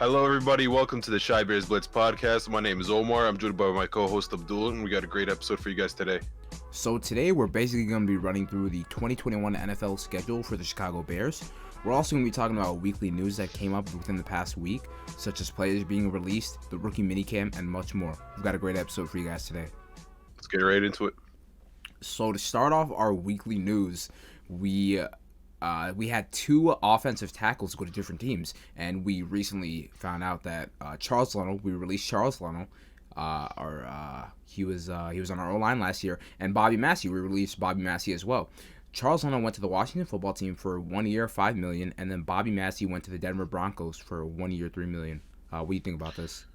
Hello, everybody. Welcome to the Shy Bears Blitz podcast. My name is Omar. I'm joined by my co-host Abdul, and we got a great episode for you guys today. So today we're basically going to be running through the 2021 NFL schedule for the Chicago Bears. We're also going to be talking about weekly news that came up within the past week, such as players being released, the rookie minicamp, and much more. We've got a great episode for you guys today. Let's get right into it. So to start off our weekly news, we had two offensive tackles go to different teams, and we recently found out that we released Charles Leno. He was on our O-line last year, and Bobby Massey, we released Bobby Massey as well. Charles Leno went to the Washington football team for 1 year, $5 million, and then Bobby Massey went to the Denver Broncos for 1 year, $3 million. What do you think about this?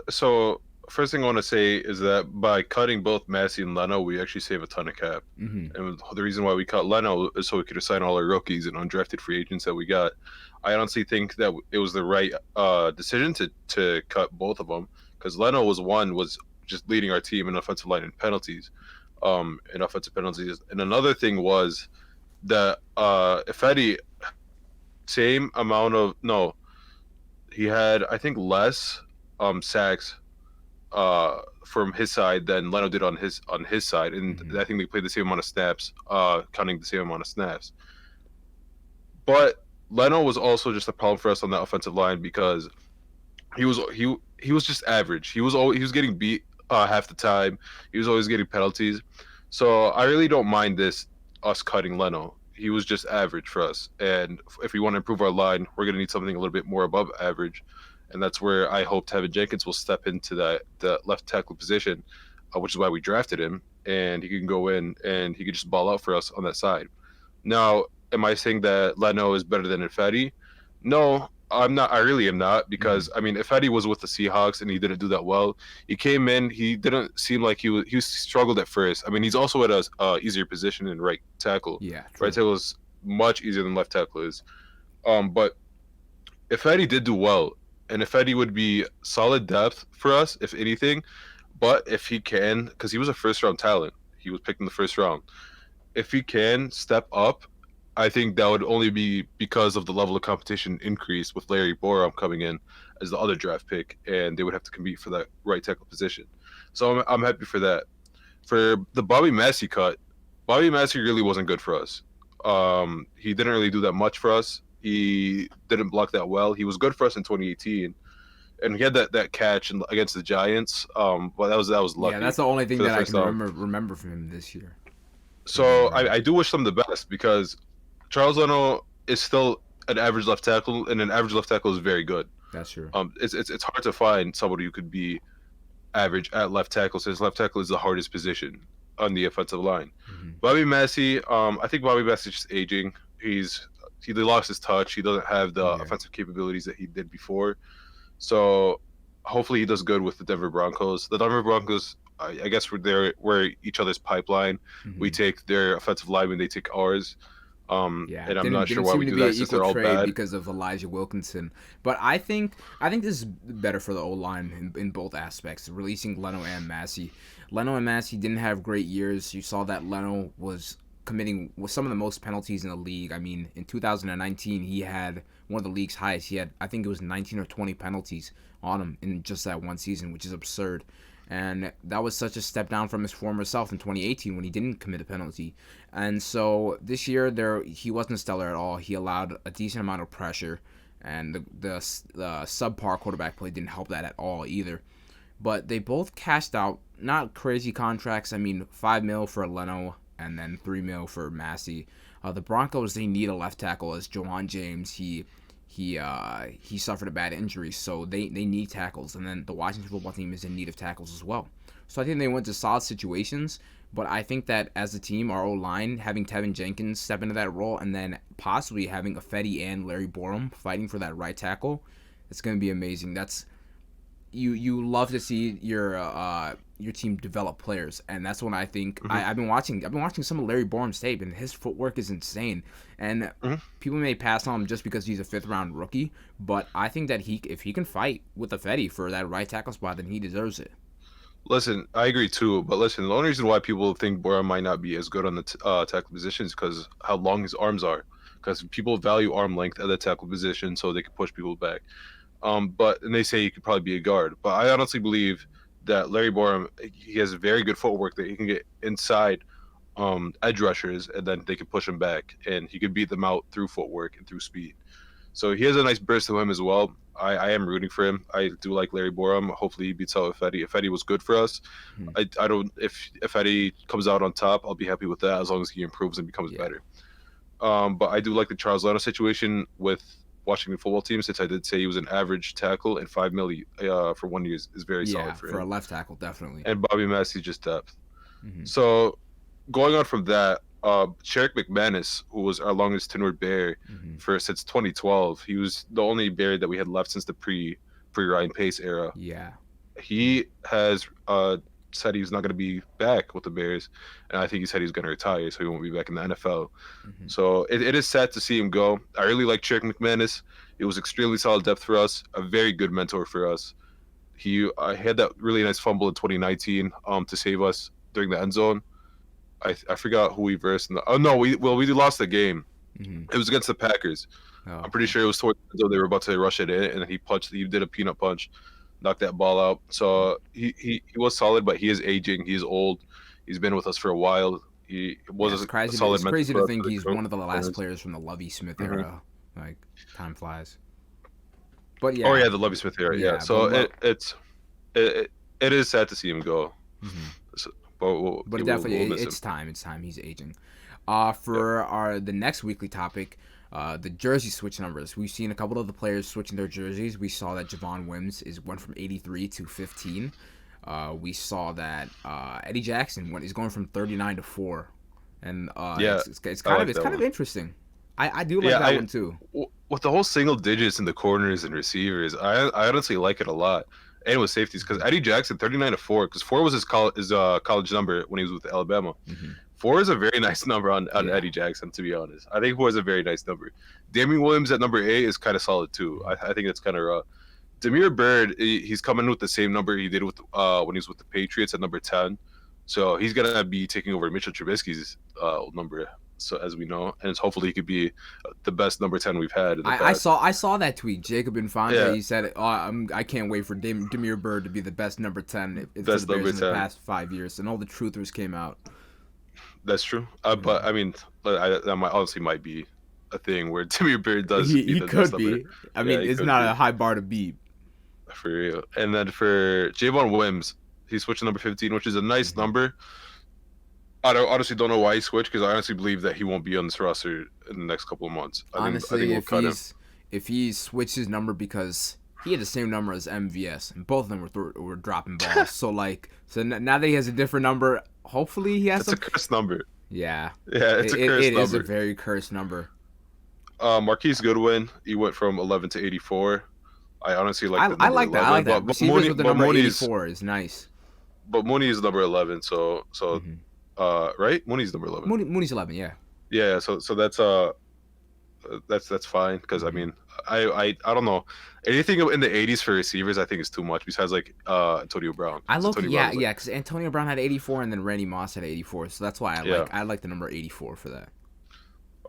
So, first thing I want to say is that by cutting both Massey and Leno, we actually save a ton of cap. Mm-hmm. And the reason why we cut Leno is so we could assign all our rookies and undrafted free agents that we got. I honestly think that it was the right decision to cut both of them, because Leno was just leading our team in offensive line and penalties. And another thing was that Ifedi, he had, I think, less sacks from his side than Leno did on his side, and I think they played the same amount of snaps, counting the same amount of snaps. But Leno was also just a problem for us on that offensive line because he was just average. He was getting beat half the time. He was always getting penalties. So I really don't mind us cutting Leno. He was just average for us. And if we want to improve our line, we're going to need something a little bit more above average. And that's where I hope Tevin Jenkins will step into the left tackle position, which is why we drafted him. And he can go in and he can just ball out for us on that side. Now, am I saying that Leno is better than Ifedi? No, I'm not. I really am not, because I mean, Ifedi was with the Seahawks and he didn't do that well. He came in, he didn't seem like he struggled at first. I mean, he's also at a easier position in right tackle. Yeah, true. Right tackle is much easier than left tackle is. But Ifedi did do well, and Ifedi would be solid depth for us if anything. But if he can, because he was a first round talent, he was picked in the first round. If he can step up, I think that would only be because of the level of competition increase with Larry Borom coming in as the other draft pick, and they would have to compete for that right tackle position. So I'm happy for that. For the Bobby Massey cut, Bobby Massey really wasn't good for us. He didn't really do that much for us. He didn't block that well. He was good for us in 2018, and he had that catch against the Giants. But that was lucky. Yeah, that's the only thing that I can remember from him this year. So I do wish them the best, because Charles Leno is still an average left tackle, and an average left tackle is very good. That's true. It's hard to find somebody who could be average at left tackle, since left tackle is the hardest position on the offensive line. Mm-hmm. Bobby Massey, I think Bobby Massey is just aging. He lost his touch. He doesn't have the offensive capabilities that he did before. So hopefully he does good with the Denver Broncos. The Denver Broncos, I guess we're each other's pipeline. Mm-hmm. We take their offensive linemen, they take ours. And I'm not sure why we do that, since they're all bad because of Elijah Wilkinson. But I think this is better for the O-line in both aspects, releasing Leno and Massey. Leno and Massey didn't have great years. You saw that Leno was committing some of the most penalties in the league. I mean, in 2019, he had one of the league's highest. He had, I think it was 19 or 20 penalties on him in just that one season, which is absurd. And that was such a step down from his former self in 2018 when he didn't commit a penalty. And so this year, he wasn't stellar at all. He allowed a decent amount of pressure, and the subpar quarterback play didn't help that at all either. But they both cashed out not crazy contracts. I mean, $5 million for Leno and then $3 million for Massey. The Broncos, they need a left tackle, as Jayvon James, he suffered a bad injury, so they need tackles. And then the Washington football team is in need of tackles as well. So I think they went to solid situations, but I think that as a team, our O-line, having Tevin Jenkins step into that role, and then possibly having Ifedi and Larry Borom fighting for that right tackle, it's going to be amazing. You love to see your team develop players, and that's when I think I've been watching some of Larry Borum's tape, and his footwork is insane. And people may pass on him just because he's a 5th round rookie, but I think that if he can fight with Ifedi for that right tackle spot, then he deserves it. Listen, I agree too, but listen, the only reason why people think Borum might not be as good on the tackle position is because how long his arms are. Because people value arm length at the tackle position, so they can push people back. And they say he could probably be a guard. But I honestly believe that Larry Borum, he has very good footwork that he can get inside edge rushers, and then they can push him back, and he could beat them out through footwork and through speed. So he has a nice burst to him as well. I am rooting for him. I do like Larry Borum. Hopefully he beats out Ifedi. Ifedi was good for us. I don't if Eddie comes out on top, I'll be happy with that as long as he improves and becomes better. But I do like the Charles Leno situation with Washington football team, since I did say he was an average tackle, and $5 million for 1 year is very solid for him. For a left tackle, definitely. And Bobby Massey just depth. So going on from that, Sherrick Mcmanus, who was our longest tenured Bear since 2012, he was the only Bear that we had left since the pre Ryan Pace era. Yeah, he has said he's not going to be back with the Bears, and I think he said he's going to retire, so he won't be back in the NFL. So it is sad to see him go. I really like Sherrick McManus. It was extremely solid depth for us, a very good mentor for us. He had that really nice fumble in 2019 to save us during the end zone. I forgot who we versed. We lost the game. It was against the Packers. I'm pretty sure it was towards the end zone. They were about to rush it in, and he did a peanut punch, knocked that ball out. So he was solid, but he is aging. He is old. He's been with us for a while. He was a solid. It's crazy to think he's one of the last players from the Lovie Smith era. Like, time flies. But yeah. Oh yeah, the Lovie Smith era. Yeah. So it is sad to see him go. So, but definitely, it's time. It's time. He's aging. For the next weekly topic, the jersey switch numbers. We've seen a couple of the players switching their jerseys. We saw that Jayvon Williams went from 83 to 15. We saw that Eddie Jackson is going from 39 to 4, and it's kind of interesting. I do like that one too. With the whole single digits in the corners and receivers, I honestly like it a lot. And with safeties, because Eddie Jackson 39 to 4, because 4 was his college number when he was with Alabama. 4 is a very nice number on Eddie Jackson, to be honest. I think 4 is a very nice number. Damien Williams at number 8 is kind of solid too. I think that's kind of raw. Damiere Byrd, he's coming with the same number he did with when he was with the Patriots at number 10. So he's gonna be taking over Mitchell Trubisky's number. So as we know, and hopefully he could be the best number 10 we've had. I saw that tweet. Jacob Infante, he said, I can't wait for Damiere Byrd to be the best number 10 in the past 5 years, and all the truthers came out. That's true. But I mean, that honestly might be a thing where Damiere Byrd does. He could be. I mean, it's not a high bar to beat. For real. And then for Jayvon Williams, he switched to number 15, which is a nice number. I honestly don't know why he switched, because I honestly believe that he won't be on this roster in the next couple of months. I think if he switched his number, because he had the same number as MVS, and both of them were dropping balls. So now that he has a different number, hopefully he has. It's a cursed number. Yeah. Yeah, it's a cursed number. It is a very cursed number. Marquise Goodwin, he went from 11 to 84. I honestly like that. I like that. I like that. Receivers with the number 84 is nice. But Mooney is number 11, so. Right? Mooney's number 11. Mooney's 11, yeah. Yeah, so that's fine, because I mean, I don't know, anything in the 80s for receivers I think is too much, besides like Antonio Brown. Because Antonio Brown had 84 and then Randy Moss had 84, so that's why I like the number 84 for that.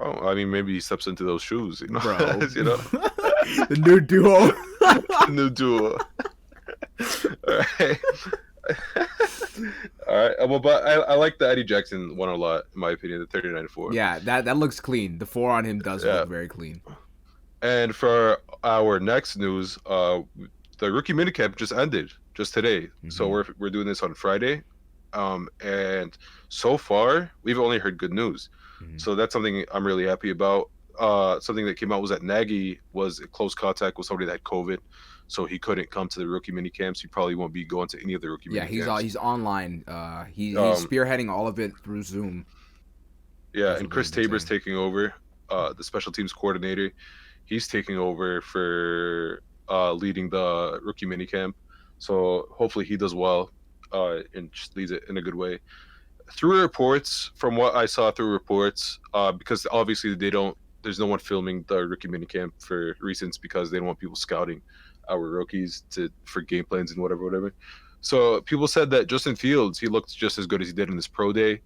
Oh, I mean, maybe he steps into those shoes, you know. Bro. You know? The new duo. The new duo. All right. All right. Well, but I like the Eddie Jackson one a lot, in my opinion, the 39 to 4. Yeah, that looks clean. The 4 on him does look very clean. And for our next news, the rookie minicamp just ended just today. So we're doing this on Friday. And so far, we've only heard good news. So that's something I'm really happy about. Something that came out was that Nagy was in close contact with somebody that had COVID, so he couldn't come to the rookie mini camps. He probably won't be going to any of the rookie mini camps. Yeah, he's online. He's spearheading all of it through Zoom. Yeah, and Chris Tabor's taking over, the special teams coordinator. He's taking over for leading the rookie mini camp. So hopefully he does well and just leads it in a good way. Through reports, from what I saw through reports, because obviously there's no one filming the rookie minicamp for reasons, because they don't want people scouting our rookies for game plans and whatever. So people said that Justin Fields, he looked just as good as he did in his pro day.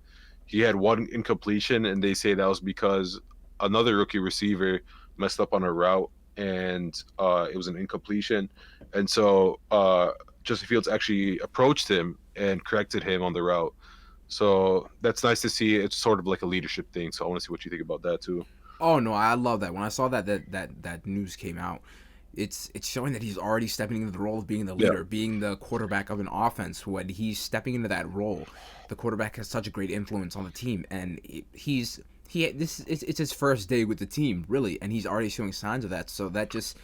He had one incompletion, and they say that was because another rookie receiver messed up on a route, and it was an incompletion, and so Justin Fields actually approached him and corrected him on the route. So that's nice to see. It's sort of like a leadership thing. So I want to see what you think about that too. Oh no, I love that. When I saw that news came out, it's showing that he's already stepping into the role of being the Yeah, leader, being the quarterback of an offense. When he's stepping into that role, the quarterback has such a great influence on the team, and it's his first day with the team, really, and he's already showing signs of that. So that just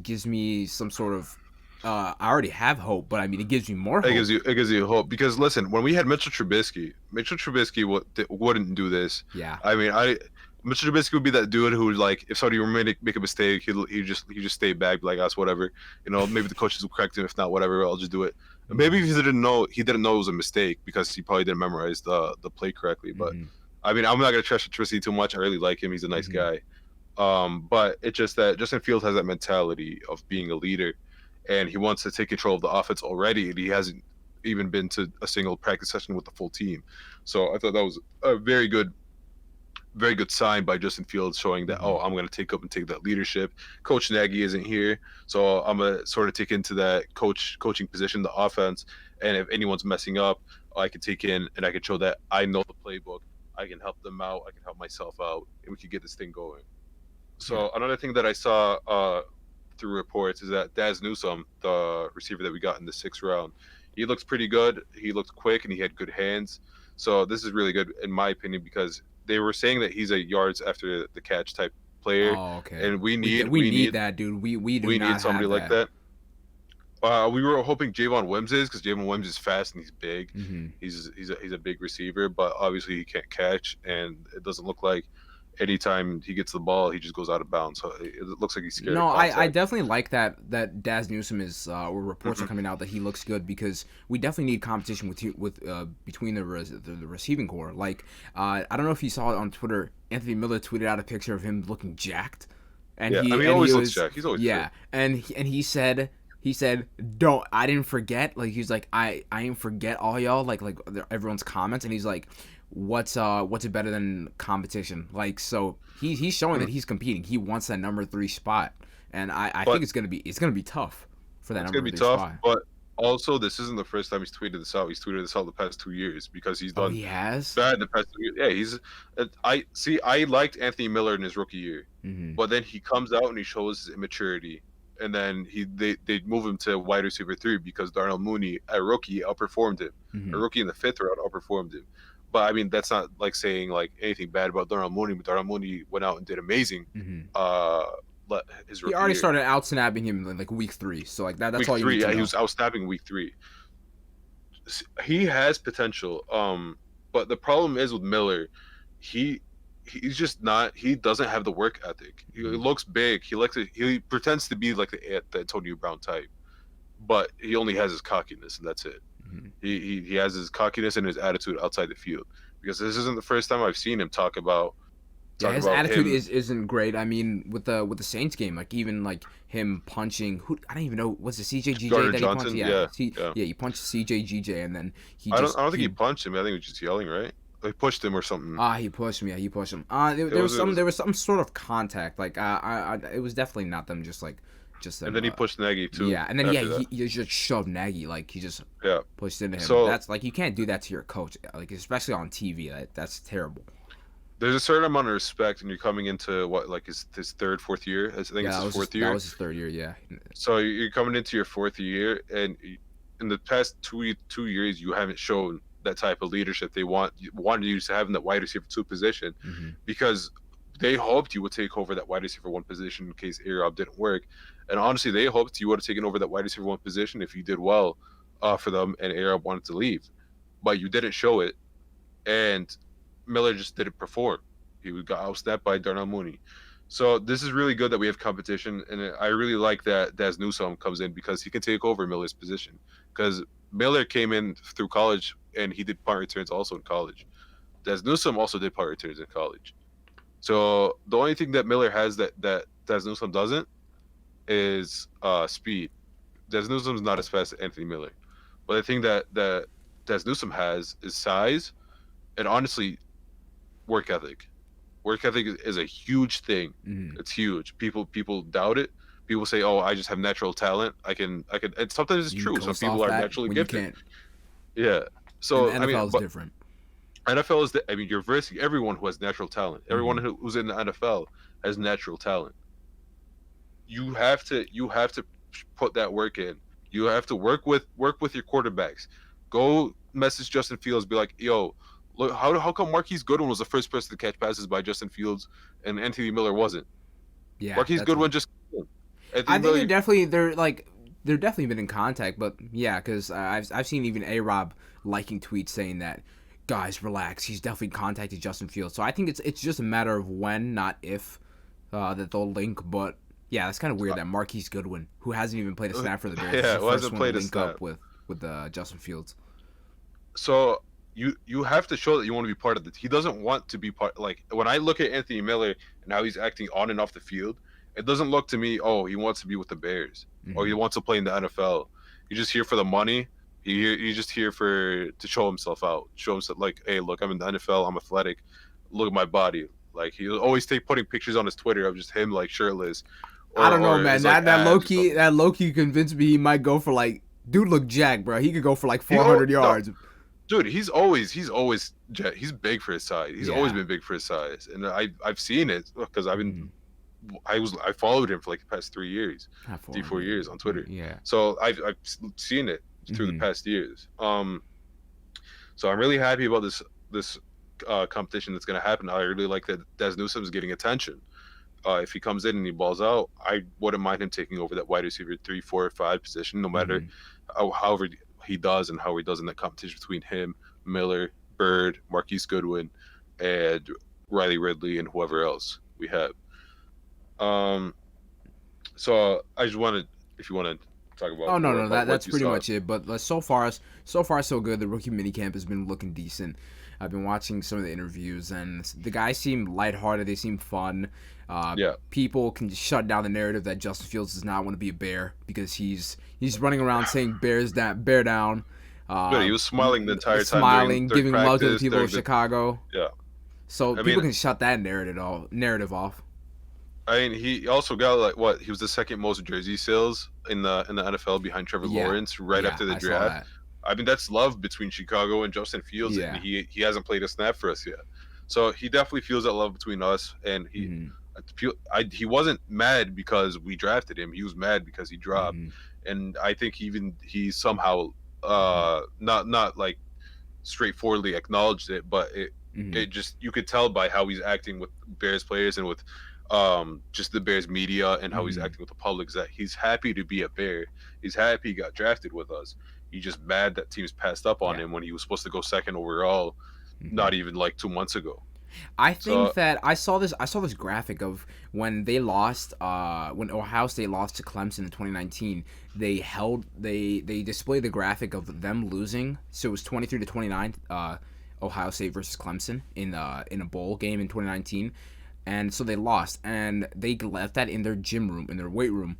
gives me some sort of I already have hope, but I mean it gives me more it hope. gives you hope because listen, when we had Mitchell Trubisky wouldn't do this. Yeah. I mean, Mitchell Trubisky would be that dude who like if somebody were make a mistake, he just stay back, be like us, whatever. Maybe the coaches will correct him. If not, whatever, I'll just do it. And maybe if he didn't know it was a mistake because he probably didn't memorize the play correctly. But Mm-hmm. I mean, I'm not gonna trust Trubisky too much. I really like him. He's a nice Mm-hmm. guy. But it's just that Justin Fields has that mentality of being a leader, and he wants to take control of the offense already, and he hasn't even been to a single practice session with the full team. So I thought that was a very good sign by Justin Fields, showing that Mm-hmm. I'm going to take up and take that leadership. Coach Nagy isn't here, so I'm going to sort of take into that coaching position, the offense, and if anyone's messing up, I can take in and I can show that I know the playbook. I can help them out. I can help myself out, and we can get this thing going. Yeah. So another thing that I saw through reports is that Daz Newsom, the receiver that we got in the 6th round, he looks pretty good. He looked quick and he had good hands. So this is really good in my opinion because they were saying that he's a yards after the catch type player, Oh, okay. and we We need we we need need that, dude. We do we need not somebody have like that. that. We were hoping Jayvon Williams is because Jayvon Williams is fast and he's big. Mm-hmm. He's a big receiver, but obviously he can't catch, and it doesn't look like anytime he gets the ball, he just goes out of bounds. So it looks like he's scared of No, I contact. definitely like that Daz Newsom is. Or reports are Hmm. coming out that he looks good because we definitely need competition with between the receiving core. Like I don't know if you saw it on Twitter. Anthony Miller tweeted out a picture of him looking jacked, and Yeah, I he mean, he and he always looks was jacked. He's always fit. yeah, and he said don't I didn't forget, like he's like I didn't forget all y'all, like everyone's comments, and he's like what's it better than competition, like, so he's showing that Mhm. he's competing. He wants that number 3 spot, and I think But it's gonna be tough for that it's gonna number be 3 tough. spot. But also, this isn't the first time he's tweeted this out. He's tweeted this out the past 2 years because he's Oh, done he has. bad in the past 2 years. Yeah, he's. I see. I liked Anthony Miller in his rookie year, Mm-hmm. but then he comes out and he shows his immaturity, and then they move him to wide receiver 3 because Darnell Mooney, a rookie, outperformed him. A Mm-hmm. rookie in the 5th round outperformed him. But I mean, that's not like saying like anything bad about Darnell Mooney. But Darnell Mooney went out and did amazing. Mm-hmm. Uh, his He rookie already year. started out snapping him in like week 3, so like that's Week all you need three, to yeah, he know. was outsnapping week 3. He has potential. But the problem is with Miller, he he's just not. He doesn't have the work ethic. He Mm-hmm. looks big. He pretends to be like the Antonio Brown type, but he only has his cockiness, and that's it. Mm-hmm. He has his cockiness and his attitude outside the field. Because this isn't the first time I've seen him Yeah, talk his about attitude him. isn't great. I mean, with the Saints game, like even like him punching who I don't even know, was it CJGJ Gardner that he punched? Johnson, Yeah, yeah, yeah. he punched CJGJ, and then he I don't just I don't think he he punched him. I think he was just yelling, right? He pushed him or something. he pushed him. Yeah, he pushed him. It was it There was, was some sort of contact. Like it was definitely not them just and them. then he pushed Nagy too Yeah, and then yeah, after that. he just shoved Nagy, like he just Yeah. pushed into him. So That's like you can't do that to your coach, like especially on TV. That's terrible. there's a certain amount of respect, and you're coming into what like his third, 4th year. I think Yeah, it's his fourth that year. was his 3rd year. Yeah. So you're coming into your 4th year, and in the past 2 years, you haven't shown that type of leadership they wanted you to have in that wide receiver 2 position, Hmm. because they hoped you would take over that wide receiver 1 position in case Arab didn't work, and honestly, they hoped you would have taken over that wide receiver 1 position if you did well for them and Arab wanted to leave, but you didn't show it, and Miller just didn't perform. He got outsnapped by Darnell Mooney. So this is really good that we have competition, and I really like that Daz Newsom comes in because he can take over Miller's position. Because Miller came in through college and he did punt returns also in college. Daz Newsom also did punt returns in college. So the only thing that Miller has that Daz Newsom doesn't is speed. Daz Newsom's not as fast as Anthony Miller, but the thing that Daz Newsom has is size and honestly work ethic. Work ethic is a huge thing. It's huge. People doubt it. People say, "Oh, I just have natural talent. I can." And sometimes it's You can true. Some coast people off are that naturally when you gifted. can't. Yeah. And the So I mean, NFL is but different. NFL is I mean, you're versing everyone who has natural talent. Everyone Mm-hmm. who's in the NFL has natural talent. You have to put that work in. You have to work with your quarterbacks. Go message Justin Fields, be like, yo, look, how come Marquise Goodwin was the first person to catch passes by Justin Fields and Anthony Miller wasn't? Yeah, Marquise that's Goodwin one. just Anthony I think Miller. they're definitely been in contact, but yeah, because I've seen even A-Rob liking tweets saying that, guys, relax, he's definitely contacted Justin Fields. So I think it's just a matter of when, not if, that they'll link. But yeah, that's kind of weird that Marquise Goodwin, who hasn't even played a snap for the Bears, is Yeah, the who first hasn't one to played a link snap. up with Justin Fields. So you have to show that you want to be part of it. He doesn't want to be part. Like when I look at Anthony Miller and how he's acting on and off the field, it doesn't look to me. Oh, he wants to be with the Bears, or he wants to play in the NFL. He's just here for the money. He's just here to show himself out. Show himself like, hey, look, I'm in the NFL. I'm athletic. Look at my body. Like he'll always putting pictures on his Twitter of just him like shirtless. I don't know, or man. his, like, That abs or something. low key convinced me he might go for like, dude, look jacked, bro. He could go for like He al- 400 no, yards. Dude, he's big for his size. He's always Yeah. been big for his size, and I've seen it because Mhm. I followed him for like the past 3 years, Not 4 400. years on Twitter. Yeah. So I've seen it through the past years. So I'm really happy about this competition that's going to happen. I really like that Daz Newsom is getting attention. If he comes in and he balls out, I wouldn't mind him taking over that wide receiver 3, 4, 5 position, no matter however he does and how he does in that competition between him, Miller, Bird, Marquise Goodwin, and Riley Ridley, and whoever else we have. So I just wanted, if you want to talk about. Oh no, more no, about that's what you pretty saw. much it. But so far so good. The rookie minicamp has been looking decent. I've been watching some of the interviews, and the guys seem lighthearted. They seem fun. Yeah. People can shut down the narrative that Justin Fields does not want to be a Bear because he's running around saying Bears down, bear down. But he was smiling the entire time. Smiling, during giving love to the practice, people of during Chicago. Yeah. So I people mean- can shut that narrative off. I mean, he also got like what? He was the second most jersey sales in the NFL behind Trevor Yeah. Lawrence right Yeah, after the I saw draft. that. I mean, that's love between Chicago and Justin Fields, Yeah. and he hasn't played a snap for us yet. So he definitely feels that love between us, and Mhm. he wasn't mad because we drafted him. He was mad because he dropped, Mhm. and I think he somehow not like straightforwardly acknowledged it, but Mhm. it just, you could tell by how he's acting with Bears players and with just the Bears media and how he's Mhm. acting with the public, is that he's happy to be a Bear. He's happy he got drafted with us. He's just mad that teams passed up on Yeah. him when he was supposed to go second overall, Mhm. not even like 2 months ago. I think So- that I saw this graphic of when they lost when Ohio State lost to Clemson in 2019. They displayed the graphic of them losing. So it was 23-29 Ohio State versus Clemson in a bowl game in 2019. And so they lost, and they left that in their gym room, in their weight room,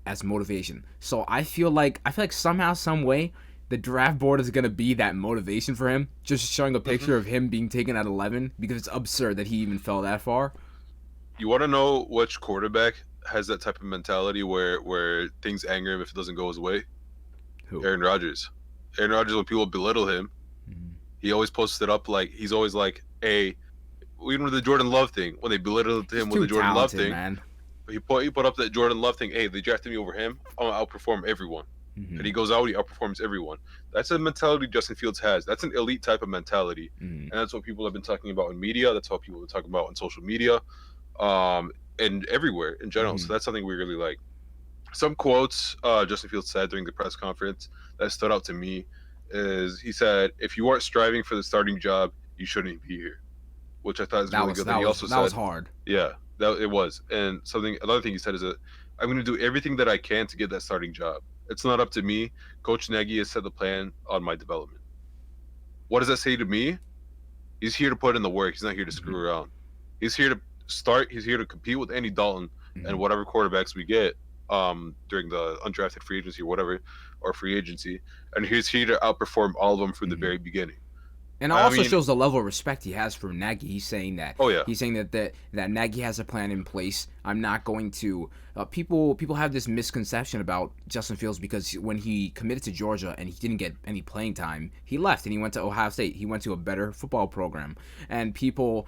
as motivation. So I feel like somehow, some way, the draft board is gonna be that motivation for him. Just showing a picture of him being taken at 11, because it's absurd that he even fell that far. You want to know which quarterback has that type of mentality where things anger him if it doesn't go his way? Who? Aaron Rodgers. Aaron Rodgers, when people belittle him, Mhm. he always posted up like he's always like, "Hey," even with the Jordan Love thing, when they belittled him He's with too the Jordan Love talented, thing, man. he put up that Jordan Love thing. Hey, they drafted me over him. I'm gonna outperform everyone. Mhm. And he goes out, he outperforms everyone. That's a mentality Justin Fields has. That's an elite type of mentality, Mhm. and that's what people have been talking about in media. That's what people have been talking about on social media, and everywhere in general. So that's something we really like. Some quotes Justin Fields said during the press conference that stood out to me is he said, "If you aren't striving for the starting job, you shouldn't be here," which I thought is really good. And he also that was said, hard. "Yeah, that it was." And another thing he said is that I'm going to do everything that I can to get that starting job. It's not up to me. Coach Nagy has set the plan on my development. What does that say to me? He's here to put in the work. He's not here to screw around. He's here to start. He's here to compete with Andy Dalton and whatever quarterbacks we get during the undrafted free agency or whatever, or free agency. And he's here to outperform all of them from the very beginning. And it also shows the level of respect he has for Nagy. He's saying that. Oh yeah. He's saying that Nagy has a plan in place. I'm not going to. People have this misconception about Justin Fields because when he committed to Georgia and he didn't get any playing time, he left and he went to Ohio State. He went to a better football program, and people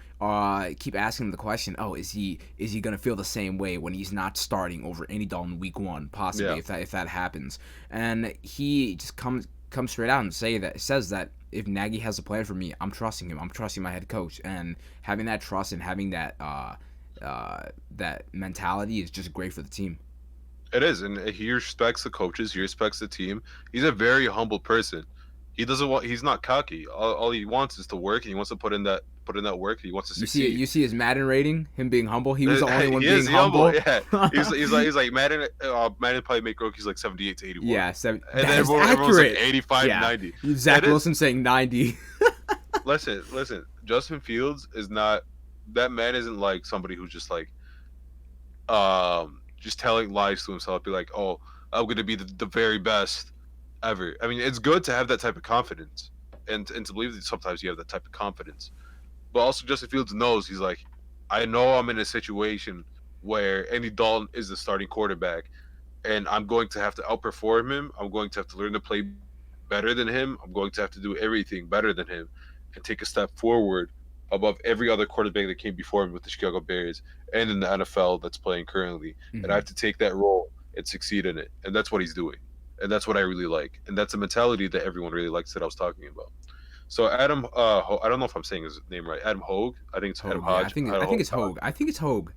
keep asking him the question, "Oh, is he gonna feel the same way when he's not starting over Andy Dalton week 1, possibly if that happens?" And he just comes straight out and says that. If Nagy has a plan for me, I'm trusting him. I'm trusting my head coach, and having that trust and having that that mentality is just great for the team. It is, and he respects the coaches. He respects the team. He's a very humble person. He's not cocky. All he wants is to work, and he wants to put in that work. He wants to succeed. You see his Madden rating, him being humble. He was the only one being humble. Yeah, he's like Madden probably make rookies like 78 to 81. Yeah, and then everyone's like 85 to 90. Zach Wilson saying 90. Listen. Justin Fields is not that man. Isn't like somebody who's just like just telling lies to himself. Be like, oh, I'm gonna be the very best ever. I mean, it's good to have that type of confidence and to believe that sometimes you have that type of confidence. But also Justin Fields knows, he's like, I know I'm in a situation where Andy Dalton is the starting quarterback, and I'm going to have to outperform him. I'm going to have to learn to play better than him. I'm going to have to do everything better than him and take a step forward above every other quarterback that came before him with the Chicago Bears and in the NFL that's playing currently. And I have to take that role and succeed in it. And that's what he's doing. And that's what I really like. And that's a mentality that everyone really likes that I was talking about. So Adam, I don't know if I'm saying his name right. Adam Hogue. I think it's Adam Hodge. Yeah, I think it's Hogue. I think it's Hogue.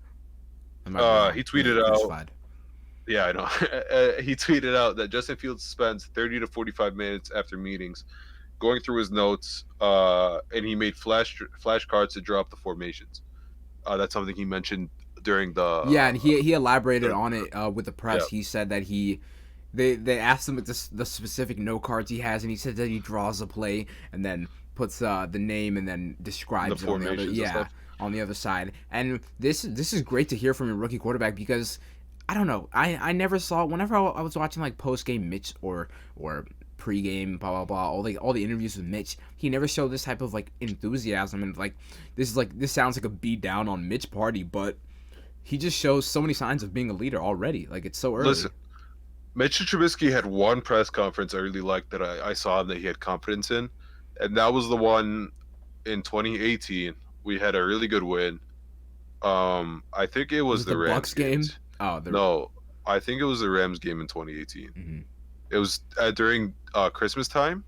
He tweeted out. Yeah, I know. He tweeted out that Justin Fields spends 30 to 45 minutes after meetings going through his notes, and he made flashcards to draw up the formations. That's something he mentioned during the. Yeah, and he elaborated on it with the press. Yeah. He said that They asked him the specific note cards he has, and he said that he draws a play and then puts the name and then describes it on the other side. And this is great to hear from a rookie quarterback because I don't know, I never saw whenever I was watching like post game Mitch or pregame blah blah blah all the interviews with Mitch, he never showed this type of like enthusiasm and this sounds like a beat down on Mitch party, but he just shows so many signs of being a leader already. Like it's so early. Listen. Mitchell Trubisky had one press conference I really liked that I saw him that he had confidence in, and that was the one in 2018. We had a really good win. I think it was the Rams Bucks game. No, I think it was the Rams game in 2018. Mm-hmm. It was during Christmas time.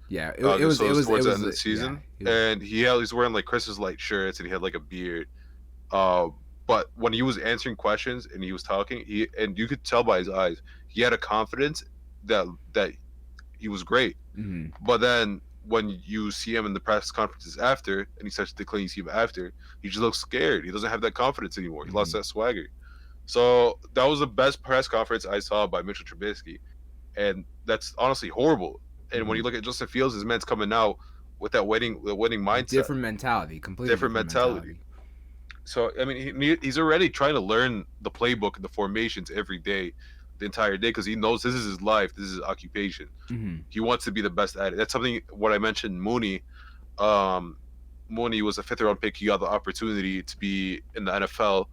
Yeah, it was towards the end of the season, and he's wearing like Christmas light shirts, and he had like a beard. But when he was answering questions and he was talking, and you could tell by his eyes, he had a confidence that he was great. Mm-hmm. But then when you see him in the press conferences after, and he starts to decline, you see him after, he just looks scared. He doesn't have that confidence anymore. He lost that swagger. So that was the best press conference I saw by Mitchell Trubisky, and that's honestly horrible. And when you look at Justin Fields, his man's coming out with that winning mindset, different mentality, completely different mentality. So I mean, he's already trying to learn the playbook and the formations every day, the entire day, because he knows this is his life, this is his occupation. Mm-hmm. He wants to be the best at it. That's something. What I mentioned, Mooney. Mooney was a 5th-round pick. He got the opportunity to be in the NFL,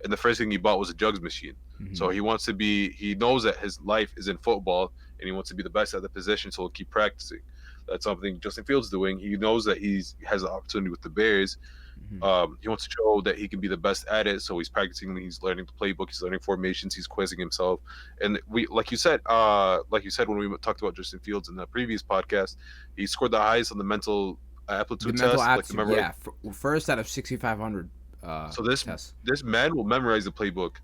and the first thing he bought was a jugs machine. Mm-hmm. So he wants to be. He knows that his life is in football, and he wants to be the best at the position. So he'll keep practicing. That's something Justin Fields is doing. He knows that he has the opportunity with the Bears. Mm-hmm. He wants to show that he can be the best at it, so he's practicing. He's learning the playbook. He's learning formations. He's quizzing himself. And like you said when we talked about Justin Fields in the previous podcast, he scored the highest on the mental aptitude test. First out of 6,500. So this man will memorize the playbook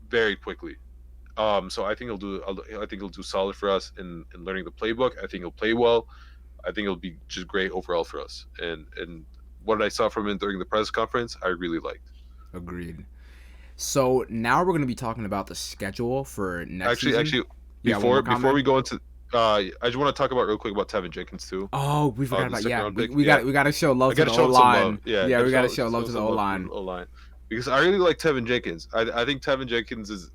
very quickly. So I think he'll do solid for us in learning the playbook. I think he'll play well. I think it'll be just great overall for us. And what I saw from him during the press conference, I really liked. Agreed. So now we're going to be talking about the schedule for next season. Actually, before we go into, I just want to talk about real quick about Tevin Jenkins too. Oh, we forgot about we got to show love to the O-line. Yeah, we got to show love to the O-line. Because I really like Tevin Jenkins. I think Tevin Jenkins is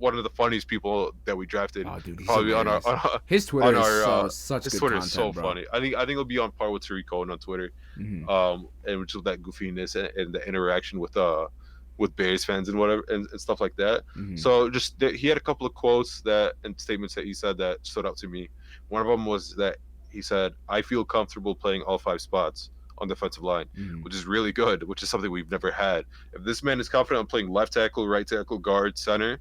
one of the funniest people that we drafted. Oh, dude, he's Probably on hilarious. our His Twitter is such his good Twitter content, is so bro. funny. I think it'll be on par with Tariq Cohen on Twitter. Mm-hmm. And which is that goofiness and the interaction with Bears fans and whatever and stuff like that. Mm-hmm. So he had a couple of quotes and statements that he said that stood out to me. One of them was that he said, "I feel comfortable playing all 5 spots on the defensive line," Mm-hmm. which is really good, which is something we've never had. If this man is confident in playing left tackle, right tackle, guard, center,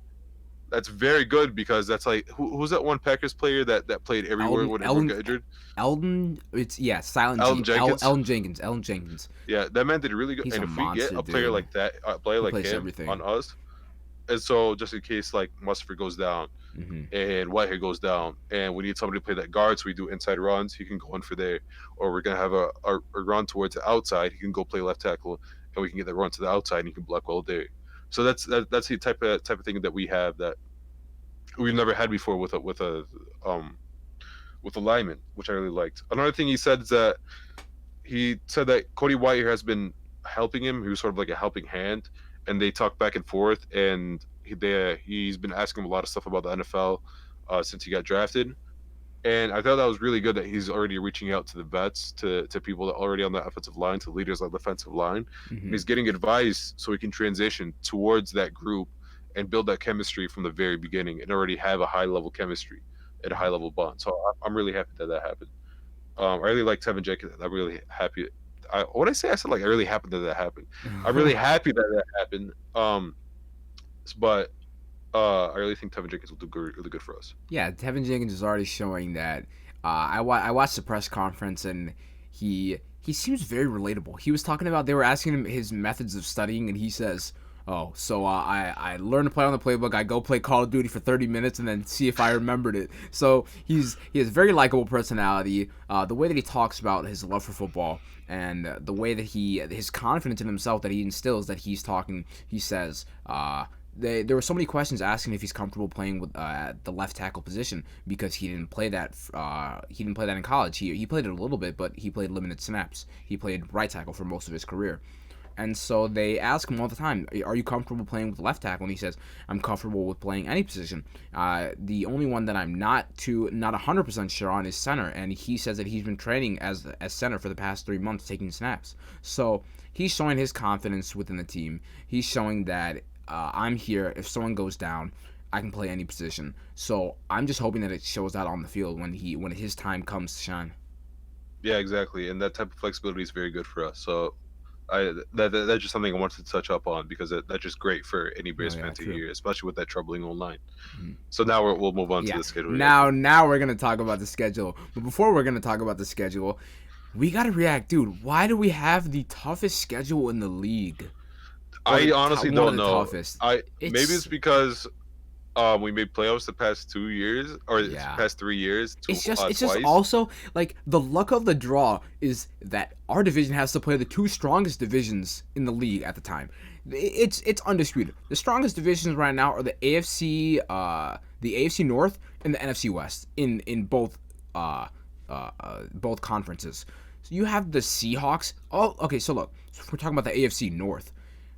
that's very good because that's like who's that one Packers player that played everywhere when everyone got injured? Silent Elton G. Jenkins. Elton Jenkins. Yeah, that man did really good. He's and a if monster, we get a player dude. like that, a player like plays him everything. on us, and so just in case like Mustard goes down Mm-hmm. and Whitehair goes down, and we need somebody to play that guard, so we do inside runs, he can go in for there, or we're gonna have a run towards the outside, he can go play left tackle, and we can get the run to the outside, and he can block well there. So that's the type of thing that we have that we've never had before with a lineman, which I really liked. Another thing he said is that Cody Whitehair has been helping him. He was sort of like a helping hand, and they talk back and forth. And he's been asking him a lot of stuff about the NFL since he got drafted. And I thought that was really good that he's already reaching out to the vets, to people that are already on the offensive line, to leaders on the defensive line. Mm-hmm. And he's getting advice so he can transition towards that group and build that chemistry from the very beginning and already have a high-level chemistry and a high-level bond. So I'm really happy that happened. I really like Tevin Jenkins. I'm really happy. I said like I really happy that happened. I'm really happy that happened. But I really think Tevin Jenkins will do really good for us. Yeah, Tevin Jenkins is already showing that. I watched the press conference and he seems very relatable. He was talking about, they were asking him his methods of studying, and he says, "Oh, so I learned to play on the playbook. I go play Call of Duty for 30 minutes and then see if I remembered it." So he has a very likable personality. The way that he talks about his love for football and the way that his confidence in himself that he instills, that he says, there were so many questions asking if he's comfortable playing with the left tackle position because he didn't play that. He didn't play that in college. He played it a little bit, but he played limited snaps. He played right tackle for most of his career. And so they ask him all the time, "Are you comfortable playing with left tackle?" And he says, "I'm comfortable with playing any position. The only one that I'm not 100% sure on is center." And he says that he's been training as center for the past 3 months, taking snaps. So he's showing his confidence within the team. He's showing that I'm here. If someone goes down, I can play any position. So I'm just hoping that it shows that on the field when his time comes to shine. Yeah, exactly. And that type of flexibility is very good for us. So that's just something I wanted to touch up on because that's just great for any Bears fan to hear, especially with that troubling online. Mm-hmm. So now we'll move on to the schedule. Now we're gonna talk about the schedule. But before we're gonna talk about the schedule, we gotta react, dude. Why do we have the toughest schedule in the league? I honestly don't know. Toughest. Maybe it's because we made playoffs the past 2 years or the past 3 years. It's just also like the luck of the draw is that our division has to play the 2 strongest divisions in the league at the time. It's undisputed. The strongest divisions right now are the AFC North and the NFC West in both conferences. So you have the Seahawks. Oh, okay. So look, we're talking about the AFC North.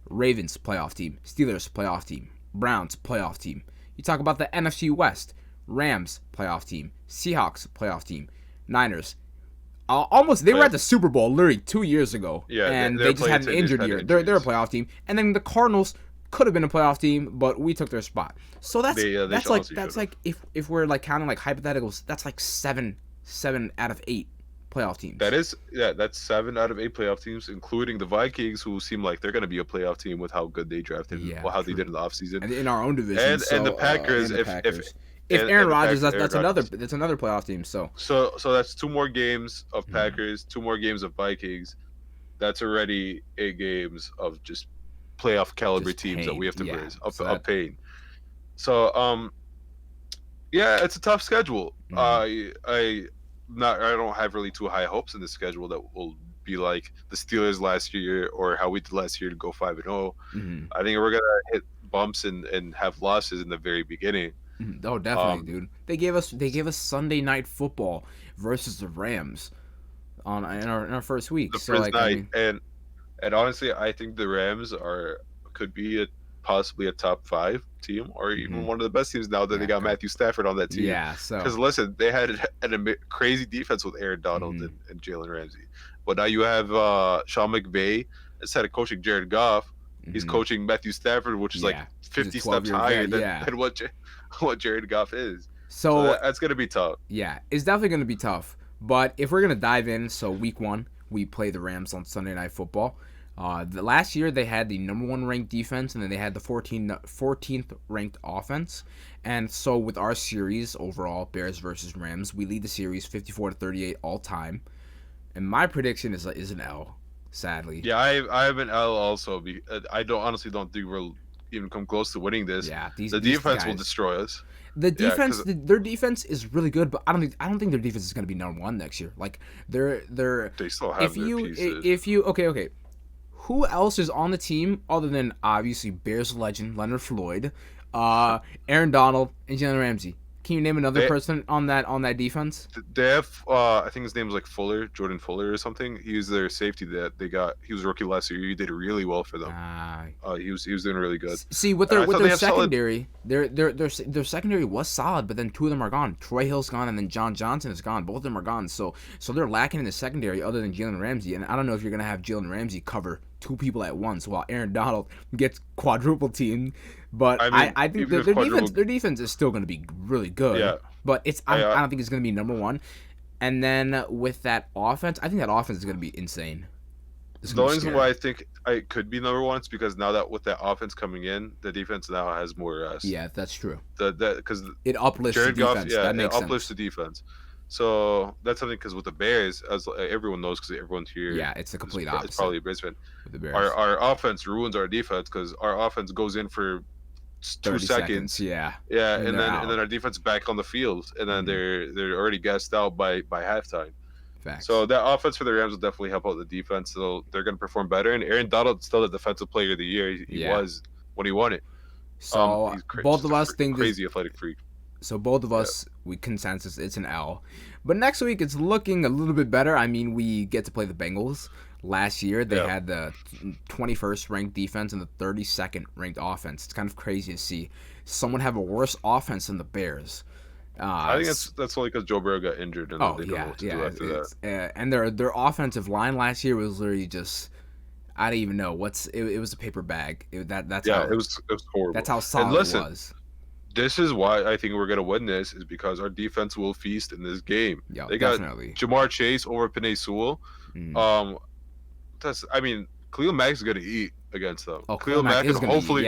Ravens playoff team, Steelers playoff team, Browns playoff team. You talk about the NFC West, Rams playoff team, Seahawks playoff team, Niners. They were at the Super Bowl literally 2 years ago, and they just had an injured year. They're a playoff team, and then the Cardinals could have been a playoff team, but we took their spot. So that's like if we're like counting like hypotheticals, that's like seven out of 8 playoff teams. That's 7 out of 8 playoff teams, including the Vikings, who seem like they're going to be a playoff team with how good they drafted and how they did in the offseason. And in our own division. And the Packers, if Aaron Rodgers, that's another playoff team. So that's 2 more games of Packers, 2 more games of Vikings. That's already 8 games of just playoff caliber teams that we have to raise of pain. So it's a tough schedule. I don't have really too high hopes in the schedule that will be like the Steelers last year or how we did last year to go 5-0. Mm-hmm. I think we're gonna hit bumps and have losses in the very beginning. Oh, definitely, dude. They gave us Sunday Night Football versus the Rams in our first week. The first night, and honestly, I think the Rams could be possibly a top 5 team, or even one of the best teams now that they Yeah, got Matthew Stafford on that team. Yeah, so Because listen, they had crazy defense with Aaron Donald and Jalen Ramsey, but now you have Sean McVay instead of coaching Jared Goff. He's coaching Matthew Stafford, which is like 50 steps higher than what Jared Goff is. So that's gonna be tough. Yeah, it's definitely gonna be tough. But if we're gonna dive in, so week 1 we play the Rams on Sunday Night Football. The last year they had the number 1 ranked defense, and then they had the 14th ranked offense. And so with our series overall, Bears versus Rams, we lead the series 54-38 all time. And my prediction is an L, sadly. Yeah, I have an L also. I honestly don't think we'll even come close to winning this. Yeah, the defense will destroy us. The defense, their defense is really good, but I don't think their defense is going to be number 1 next year. Like they still have their pieces. If you okay, who else is on the team other than obviously Bears legend Leonard Floyd, Aaron Donald, and Jalen Ramsey? Can you name another person on that defense? They have, I think his name was like Jordan Fuller or something. He was their safety that they got. He was rookie last year. He did really well for them. He was doing really good. See, with their secondary, their secondary was solid, but then 2 of them are gone. Troy Hill's gone, and then John Johnson is gone. Both of them are gone. So they're lacking in the secondary other than Jalen Ramsey. And I don't know if you're gonna have Jalen Ramsey cover 2 people at once while Aaron Donald gets quadruple teamed. But I think their defense is still going to be really good. Yeah. But I don't think it's going to be number 1. And then with that offense, I think that offense is going to be insane. The only reason why I think it could be number 1 is because now that with that offense coming in, the defense now has more rest. Yeah, that's true. Because it uplifts the defense. That makes sense. Uplifts the defense. So that's something because with the Bears, as everyone knows, because everyone's here. Yeah, it's the complete opposite. It's probably a Bears fan. With the Bears. Our offense ruins our defense because our offense goes in for 2 seconds. Yeah, and then our defense back on the field, and then they're already gassed out by halftime. Facts. So that offense for the Rams will definitely help out the defense. So they're going to perform better. And Aaron Donald's still the defensive player of the year. He was when he won it. So both of us think crazy athletic freak. So both of us, we consensus it's an L. But next week it's looking a little bit better. I mean, we get to play the Bengals. Last year they had the 21st ranked defense and the 32nd ranked offense. It's kind of crazy to see someone have a worse offense than the Bears. I think that's only because Joe Burrow got injured and they don't know what to do after that. And their offensive line last year was literally just, I don't even know it was a paper bag. It was horrible. That's how solid it was. This is why I think we're gonna win this is because our defense will feast in this game. Yeah, they got definitely. Jamar Chase over Penei Sewell. Khalil Mack is gonna eat against them. Khalil Mack is hopefully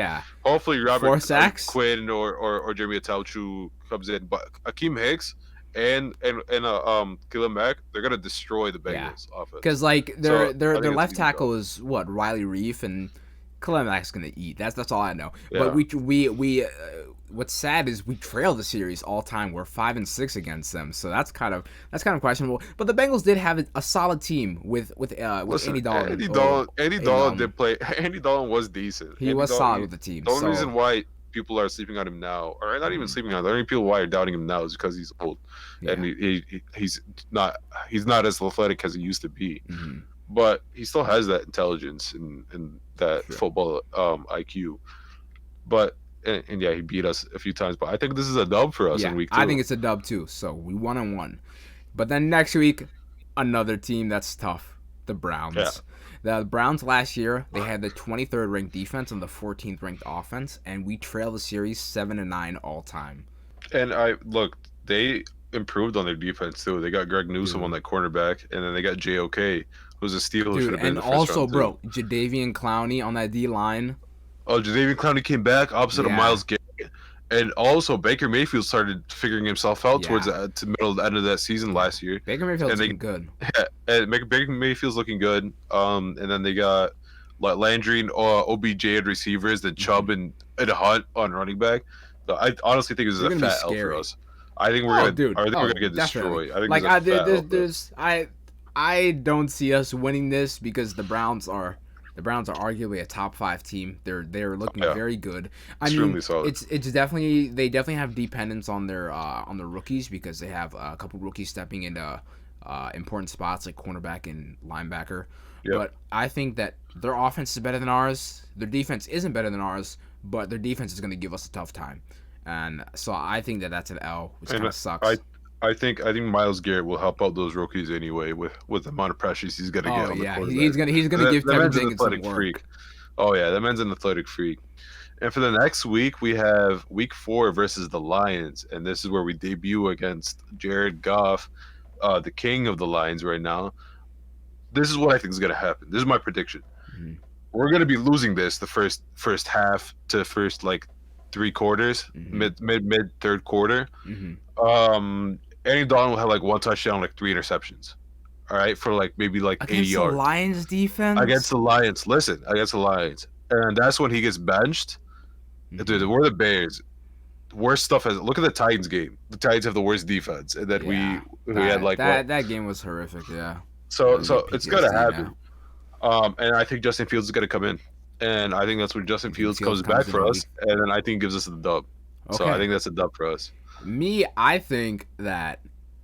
Robert 4 sacks? Quinn or Jeremy Atauchu comes in, but Akeem Hicks and Khalil Mack, they're gonna destroy the Bengals offense. Because their left tackle is what, Riley Reef, and Khalil Mack's gonna eat. That's all I know. Yeah. But we what's sad is we trail the series all time. We're 5-6 against them, so that's kind of questionable. But the Bengals did have a solid team with Andy Dalton. Andy Dalton did play. Andy Dalton was decent. He was solid with the team. The only reason why people are sleeping on him now, or not even sleeping on him, the only people why are doubting him now is because he's old and he's not as athletic as he used to be. Mm-hmm. But he still has that intelligence and that football IQ. But and he beat us a few times. But I think this is a dub for us in week 2. I think it's a dub too. So we 1-1. But then next week, another team that's tough, the Browns. Yeah. The Browns last year, they had the 23rd ranked defense and the 14th ranked offense, and we trail the series 7-9 all time. And they improved on their defense too. They got Greg Newsom on that cornerback, and then they got JOK, who's a steal. And also, bro, Jadeveon Clowney on that D line. Oh, Jadeveon Clowney came back opposite of Myles Garrett. And also, Baker Mayfield started figuring himself out towards the end of that season last year. Baker Mayfield's looking good. Yeah, and Baker Mayfield's looking good. And then they got Landry and OBJ at receivers, then Chubb and Hunt on running back. So I honestly think this is a fat L for us. I think we're gonna get destroyed. I think I don't see us winning this because the Browns are arguably a top 5 team. They're looking very good. Extremely solid. It's definitely they have dependence on their rookies because they have a couple rookies stepping into important spots like cornerback and linebacker. Yep. But I think that their offense is better than ours. Their defense isn't better than ours. but their defense is going to give us a tough time. And so I think that that's an L, which kind And of sucks. I think Miles Garrett will help out those rookies anyway with the amount of pressures he's gonna get Oh on the yeah, quarterback. he's gonna give That Tevin man's an Jenkins some athletic work. freak. Oh yeah, that man's an athletic freak. And for the next week, we have Week 4 versus the Lions, and this is where we debut against Jared Goff, the king of the Lions right now. This is what I think is gonna happen. This is my prediction. Mhm. We're gonna be losing this the first half to first like 3 quarters, Mhm. mid third quarter. Mhm. Andy Dalton will have like 1 touchdown, like 3 interceptions. All right, for like maybe like 80 Against the yards Lions against defense. the Lions. Listen, against the Lions, and that's when he gets benched. Dude, Mhm. we're the Bears. Worst stuff has. Look at the Titans game. The Titans have the worst defense, and then Yeah, we had like what? that game was horrific. Yeah, So I get it's gonna PTSD happen. now. And I think Justin Fields is gonna come in, and I think that's when Justin You think Fields Fields comes back comes in for in us, week? and then I think gives us the dub. So I Okay. think that's a dub for us. Me, I think that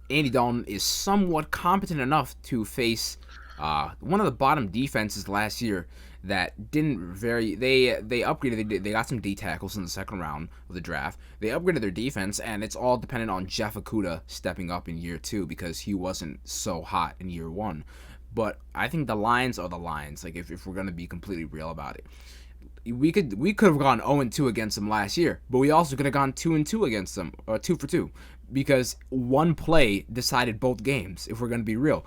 Andy Dalton is somewhat competent enough to face one of the bottom defenses last year that didn't very. They upgraded. They got some D tackles in the second round of the draft. They upgraded their defense, and it's all dependent on Jeff Okudah stepping up in year 2 because he wasn't so hot in year 1. But I think the Lions are the Lions. Like if we're gonna be completely real about it, we could have gone 0-2 against them last year, but we also could have gone 2-2 against them, or 2 for 2, because one play decided both games. If we're gonna be real,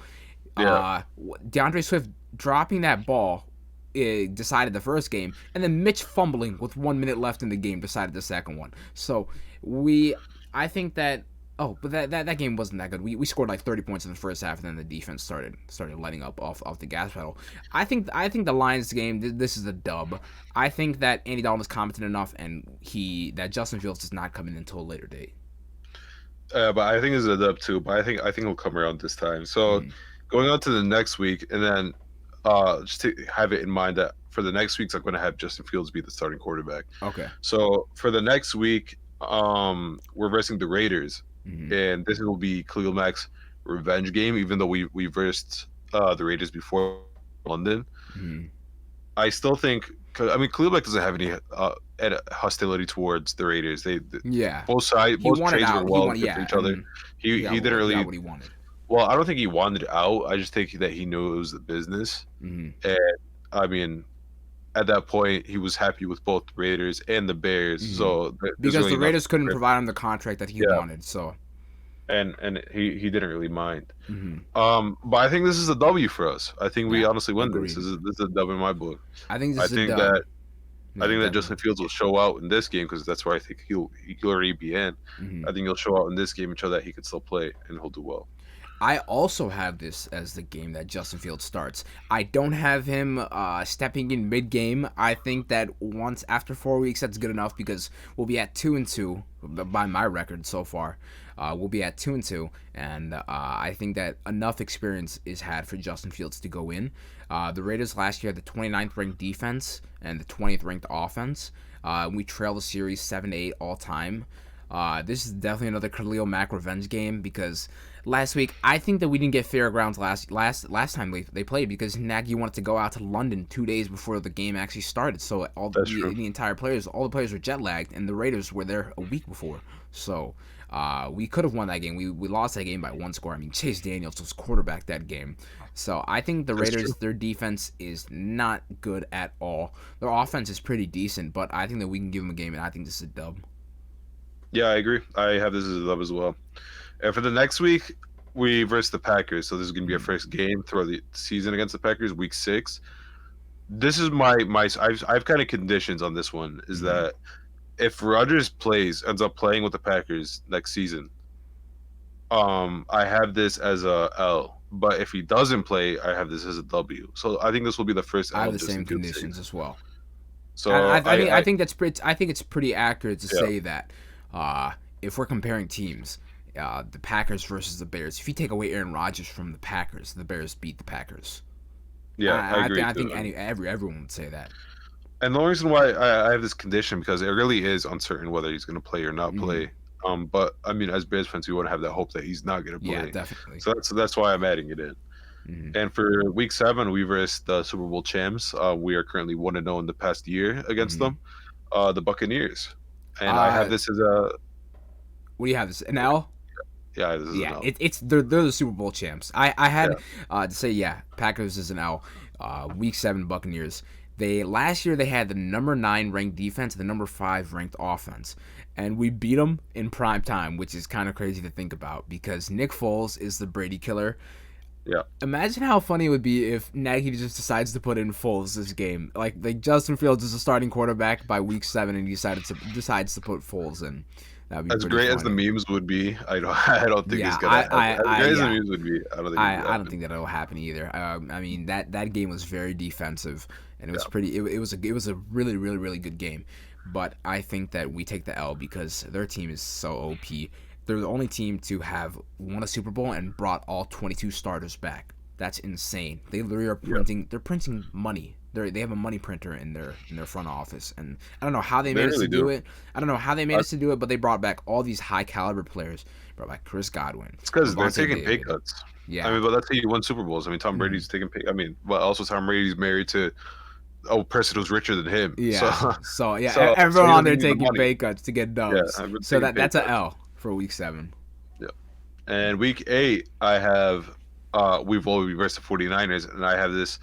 Yeah. DeAndre Swift dropping that ball decided the first game, and then Mitch fumbling with 1 minute left in the game decided the second one. So I think that. Oh, but that game wasn't that good. We scored like 30 points in the first half, and then the defense started letting up off the gas pedal. I think the Lions game, this is a dub. I think that Andy Dalton is competent enough, and that Justin Fields does not come in until a later date. But I think it's a dub too. But I think he'll come around this time. So going on to the next week, and then just to have it in mind that for the next weeks, I'm going to have Justin Fields be the starting quarterback. Okay. So for the next week, we're versing the Raiders, and this will be Khalil Mack's revenge game. Even though we versed the Raiders before London, I still think. I mean, Khalil Mack doesn't have any hostility towards the Raiders. Yeah. Both sides, He both wanted trades out. were He well wanted, good yeah. for each other. He didn't really. got what he wanted. Well, I don't think he wanted out. I just think that he knew it was the business, and I mean, at that point, he was happy with both the Raiders and the Bears. So there's Because really the Raiders nothing couldn't different. provide him the contract that he wanted, so. and he didn't really mind. But I think this is a W for us. I think we Yeah, honestly win agreed. this. This is a W in my book. I think I this is think a dub. that Yeah, I think that definitely. Justin Fields will show out in this game because that's where I think he'll already be in. I think he'll show out in this game and show that he can still play and he'll do well. I also have this as the game that Justin Fields starts. I don't have him stepping in mid-game. I think that once after 4 weeks, that's good enough because we'll be at 2-2 by my record so far. We'll be at 2-2, and I think that enough experience is had for Justin Fields to go in. The Raiders last year had the 29th ranked defense and the 20th ranked offense. We trail the series 7-8 all time. This is definitely another Khalil Mack revenge game because last week I think that we didn't get fair grounds last time they played because Nagy wanted to go out to London 2 days before the game actually started. So all That's true. the entire players, all the players were jet lagged, and the Raiders were there a week before. So we could have won that game. We lost that game by 1 score. I mean, Chase Daniels was quarterback that game. So I think the Raiders, their defense is not good at all. Their offense is pretty decent, but I think that we can give them a game, and I think this is a dub. Yeah, I agree. I have this as a dub as well. And for the next week, we versus the Packers. So this is going to be our first game throughout the season against the Packers, week 6. This is my I've kind of conditions on this one. Is that if Rodgers ends up playing with the Packers next season, I have this as a L. But if he doesn't play, I have this as a W. So I think this will be the first L. I have the Justin same Fields conditions as well. So I think it's pretty accurate to say that if we're comparing teams, the Packers versus the Bears, if you take away Aaron Rodgers from the Packers, the Bears beat the Packers. yeah, I agree. I too. think everyone would say that. And the only reason why I have this condition because it really is uncertain whether he's going to play or not play. But I mean, as Bears fans, we want to have that hope that he's not going to play. Yeah, definitely. So that's why I'm adding it in. And for week 7, we versus the Super Bowl champs. We are currently 1-0 in the past year against them. The Buccaneers, and I have this as a What do you have? This an L? yeah. This is an Yeah, L. it's they're the Super Bowl champs. I Yeah, had to say Packers is an L. Week 7 Buccaneers. Last year they had the number 9 ranked defense and the number 5 ranked offense, and we beat them in prime time, which is kind of crazy to think about because Nick Foles is the Brady killer. yeah. Imagine how funny it would be if Nagy just decides to put in Foles this game. Like Justin Fields is a starting quarterback by week 7, and he decides to put Foles in. That'd be As pretty great funny. as the memes would be, I don't think it's gonna. As great as the memes would be, I don't think. I don't think that'll happen either. I mean that game was very defensive, and it was pretty. It was a really really good game, but I think that we take the L because their team is so OP. They're the only team to have won a Super Bowl and brought all 22 starters back. That's insane. They literally are printing. They're printing money. They have a money printer in their front office, and I don't know how they managed to do it. I don't know how they managed to do it, but they brought back all these high caliber players. Brought back Chris Godwin. It's because they're Devontae taking pay David. cuts. Yeah. I mean, but that's how you win Super Bowls. I mean, Tom Brady's taking pay. I mean, well, also Tom Brady's married to a person who's richer than him. Yeah. So he everyone on doesn't there need the taking money. pay cuts to get dubs. everyone's So taking pay that's an cuts. L for week 7. Yeah. And week 8, I have we've all reversed the 49ers, and I have this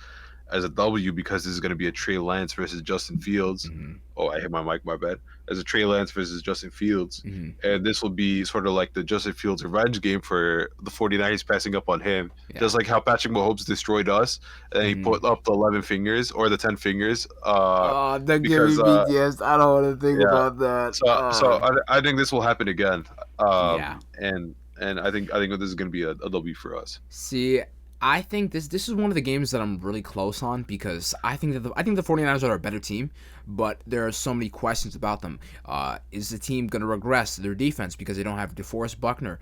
as a W because this is going to be a Trey Lance versus Justin Fields. Mm-hmm. Oh, I hit my mic, my bad. As a Trey Lance versus Justin Fields. Mm-hmm. And this will be sort of like the Justin Fields revenge game for the 49ers passing up on him. Yeah. Just like how Patrick Mahomes destroyed us, and he put up the 11 fingers or the 10 fingers. That because, gives me PTSD. I don't want to think about that. So I think this will happen again. Yeah. And I think this is going to be a W for us. See, I think this is one of the games that I'm really close on because I think the 49ers are a better team, but there are so many questions about them. Is the team going to regress their defense because they don't have DeForest Buckner,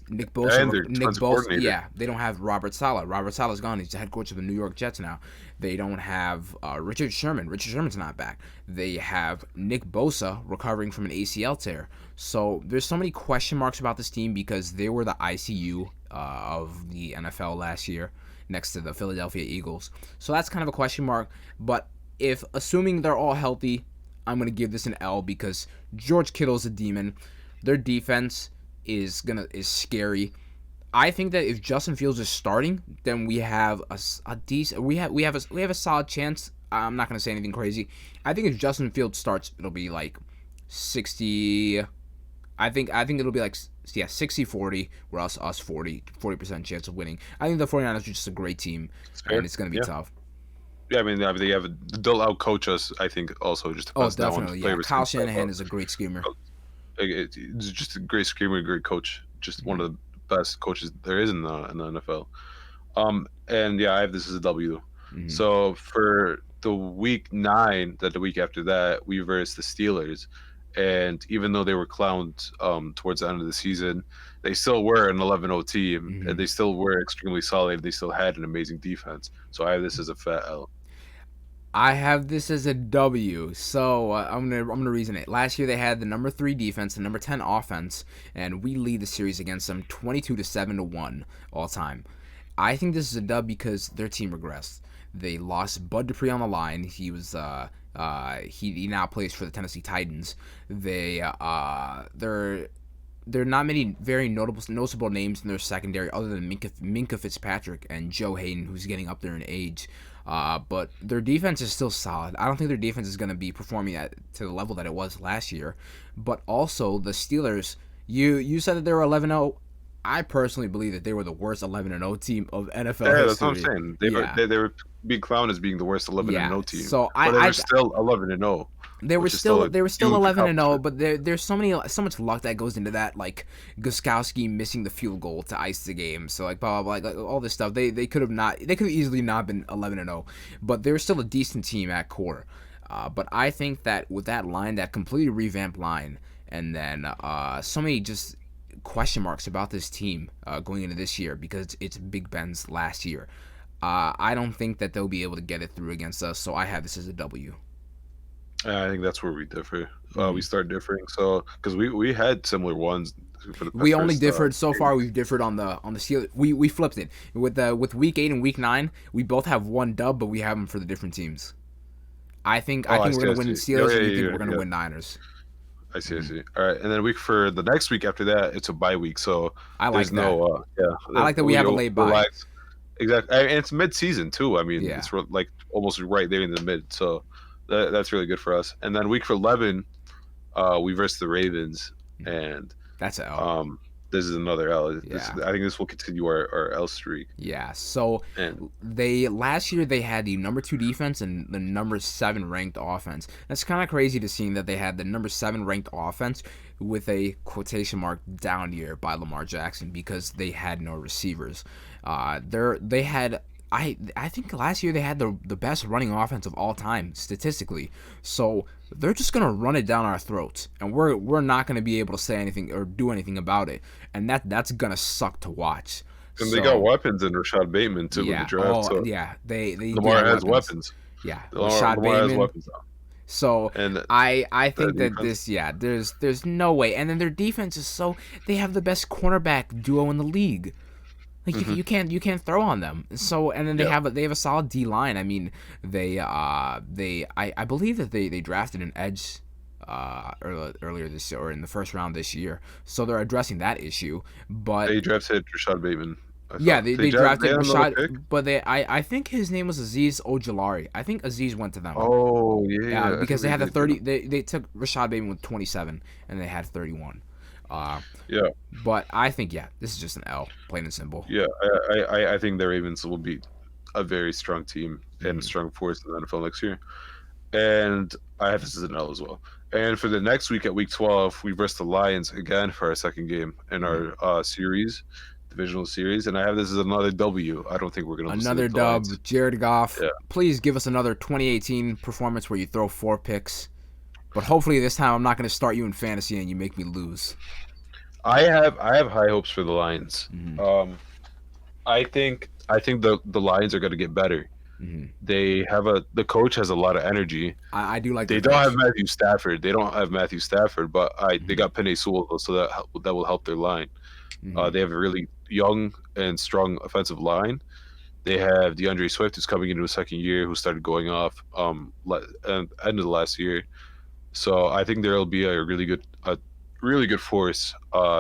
Nick Bosa? Yeah, they don't have Robert Saleh. Robert Saleh's gone. He's the head coach of the New York Jets now. They don't have Richard Sherman. Richard Sherman's not back. They have Nick Bosa recovering from an ACL tear. So there's so many question marks about this team because they were the ICU of the NFL last year next to the Philadelphia Eagles. So that's kind of a question mark. But if assuming they're all healthy, I'm going to give this an L because George Kittle's a demon. Their defense is scary. I think that if Justin Fields is starting, then we have a decent we have a solid chance. I'm not going to say anything crazy. I think if Justin Fields starts, it'll be like 60. I think it'll be like 60-40, where us 40% chance of winning. I think the 49ers are just a great team, and it's going to be tough. Yeah, I mean, they'll out-coach us, I think, also just to pass down definitely. Yeah, Kyle Shanahan is a great schemer. It's just a great schemer, great coach. Just one of the best coaches there is in the NFL. And yeah, I have this as a W. Mm-hmm. So for the week 9, the week after that, we versed the Steelers. And even though they were clowned towards the end of the season, they still were an 11-0 team, and they still were extremely solid. They still had an amazing defense. So I have this as a fat L. I have this as a W. So I'm gonna reason it. Last year they had the number 3 defense, the number 10 offense, and we lead the series against them 22-7-1 all time. I think this is a dub because their team regressed. They lost Bud Dupree on the line. He was he now plays for the Tennessee Titans. There are not many very noticeable names in their secondary other than Minka Fitzpatrick and Joe Hayden, who's getting up there in age. But their defense is still solid. I don't think their defense is going to be performing to the level that it was last year. But also the Steelers, you said that they were 11-0. I personally believe that they were the worst 11-0 team of NFL history. Yeah, that's what I'm saying. They were being clowned as being the worst 11-0 team. So but they were still 11-0. They were still 11-0, but there's so much luck that goes into that, like Gostkowski missing the field goal to ice the game. So like blah blah blah, like all this stuff. They could have easily not been 11-0, but they were still a decent team at core. But I think that with that line, that completely revamped line, and then so many just question marks about this team going into this year because it's Big Ben's last year. I don't think that they'll be able to get it through against us, so I have this as a W. I think that's where we differ. We start differing, so because we had similar ones. We only differed so far. We've differed on the Steelers. We flipped it with week 8 and week 9. We both have one dub, but we have them for the different teams. I think Oh, I we're see. I gonna win see. Yeah, Steelers, yeah, and you yeah, think yeah. we're gonna Yeah. win Niners. I see. I Hmm. see. All right, and then for the next week after that, it's a bye week, so I there's like that. no I like that we have a late bye. relax. Exactly, and it's mid-season too. I mean, Yeah. it's like almost right there in the mid, so that's really good for us. And then week 11, we versus the Ravens, and That's a L. um, this is another L. Yeah. I think this will continue our L streak. Yeah. So And they last year they had the number 2 defense and the number 7 ranked offense. That's kind of crazy to see that they had the number 7 ranked offense with a quotation mark down year by Lamar Jackson because they had no receivers. They had. I think last year they had the best running offense of all time statistically. So they're just gonna run it down our throats, and we're not gonna be able to say anything or do anything about it, and that's gonna suck to watch. they got So weapons in Rashad Bateman too in the yeah, draft. So they do Lamar have has weapons. weapons. Yeah, Rashad Lamar has Bateman. weapons now. So And I the think that defense. there's no way, and then their defense is so they have the best cornerback duo in the league. Like Hmm. you can't throw on them. So and then they Yeah. have a solid D line. I mean I believe that they drafted an edge earlier this year or in the first round this year. So they're addressing that issue. But They drafted Rashad Bateman. I yeah, thought they drafted had another pick. Rashad, but I think his name was Azeez Ojulari. I think Azeez went to them. Oh yeah, Yeah, I because think they had the did. 30. They took Rashad Bateman with 27, and they had 31. Uh, Yeah, but I think this is just an L, plain and simple. yeah. I think the Ravens will be a very strong team and a Mhm. strong force in the NFL next year. And I have this as an L as well. And for the next week at week 12, we versus the Lions again for our second game in our divisional series. And I have this as another W. I don't think we're going to lose to Another the dub, Lions. Jared Goff. Yeah. Please give us another 2018 performance where you throw 4 picks. But hopefully this time I'm not going to start you in fantasy and you make me lose. I have high hopes for the Lions. Mhm. I think the Lions are going to get better. Mhm. The coach has a lot of energy. I do like They their don't have coach. Matthew Stafford. They don't have Matthew Stafford, but they Mhm. got Penei Sewell, so that will help their line. Mhm. They have a really young and strong offensive line. They have DeAndre Swift, who's coming into his second year, who started going off end of the last year. So I think there will be a really good force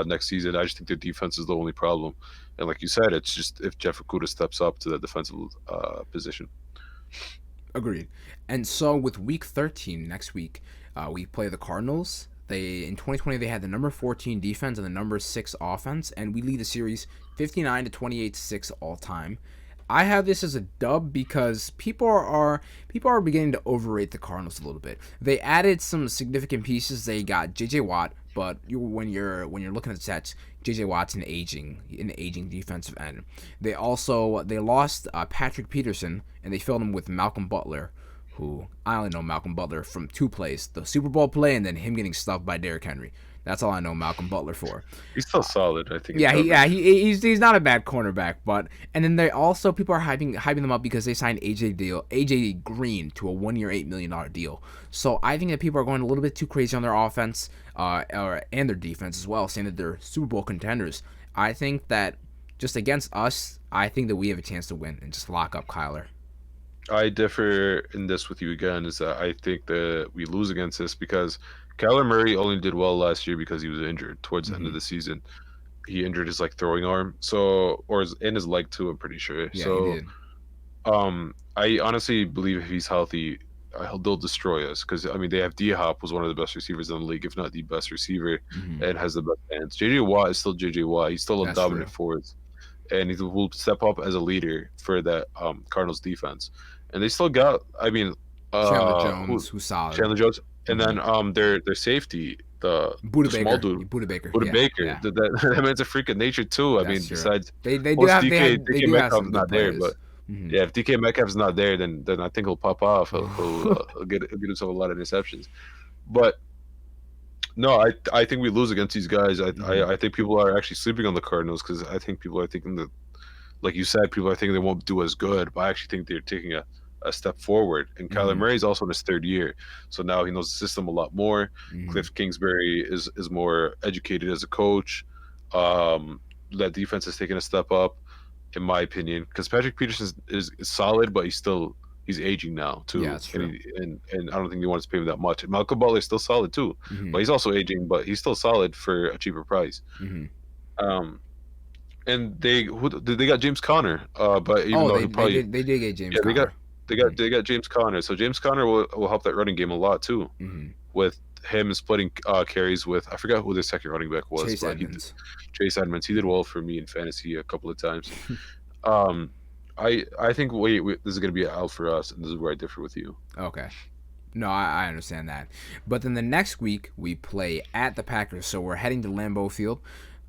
next season. I just think their defense is the only problem. And like you said, it's just if Jeff Okudah steps up to that defensive position. Agreed. And so with week 13 next week, we play the Cardinals. They in 2020 they had the number 14 defense and the number 6 offense, and we lead the series 59 to 28-6 all time. I have this as a dub because people are beginning to overrate the Cardinals a little bit. They added some significant pieces. They got J.J. Watt, but when you're looking at the stats, J.J. Watt's an aging defensive end. They lost Patrick Peterson and they filled him with Malcolm Butler, who I only know Malcolm Butler from 2 plays: the Super Bowl play and then him getting stuffed by Derrick Henry. That's all I know Malcolm Butler for. He's still solid, I think. Yeah, he's not a bad cornerback, but and then they also people are hyping them up because they signed AJ Green to a 1-year $8 million deal. So I think that people are going a little bit too crazy on their offense, and their defense as well, saying that they're Super Bowl contenders. I think that just against us, I think that we have a chance to win and just lock up Kyler. I differ in this with you again. Is that I think that we lose against this because Kyler Murray only did well last year because he was injured towards the end of the season. He injured his throwing arm, in his leg too. I'm pretty sure. Yeah, So, he did. I honestly believe if he's healthy, they'll destroy us. Because I mean, they have D Hop, was one of the best receivers in the league, if not the best receiver, and has the best hands. JJ Watt is still JJ Watt. He's still a That's dominant true. force, and he will step up as a leader for that Cardinals defense. And they still got, I mean, Chandler who Jones, who's solid. Chandler Jones, and then their safety, the Buda small Baker. dude, Buda Baker. Buda Yeah, Baker. yeah. That man's a freak of nature too. I mean, That's true. besides They do once have DK have Metcalf's some not good there, players. but Mhm. yeah, if DK Metcalf's not there, then I think he'll pop off. He'll get himself a lot of interceptions. But no, I think we lose against these guys. I think people are actually sleeping on the Cardinals because I think people are thinking that, like you said, people are thinking they won't do as good. But I actually think they're taking a step forward. And Kyler Murray is also in his 3rd year, so now he knows the system a lot more. Cliff Kingsbury is more educated as a coach. That defense has taken a step up, in my opinion, because Patrick Peterson is solid, but he's still he's aging now too, Yeah, that's true. and I don't think they want to pay him that much. Malcolm Butler's still solid too, Mm-hmm. but he's also aging, but he's still solid for a cheaper price. Mm-hmm. Um, and they got James Conner, but even Oh, though they he they probably did they did get James yeah Conner. they got James Conner, so James Conner will help that running game a lot too, Mm-hmm. with him splitting carries with I forgot who the second running back was, Chase but Edmonds. Chase Edmonds. He did well for me in fantasy a couple of times. Um, I think this is gonna be an L for us, and this is where I differ with you. Okay. No, I understand that. But then the next week we play at the Packers, so we're heading to Lambeau Field.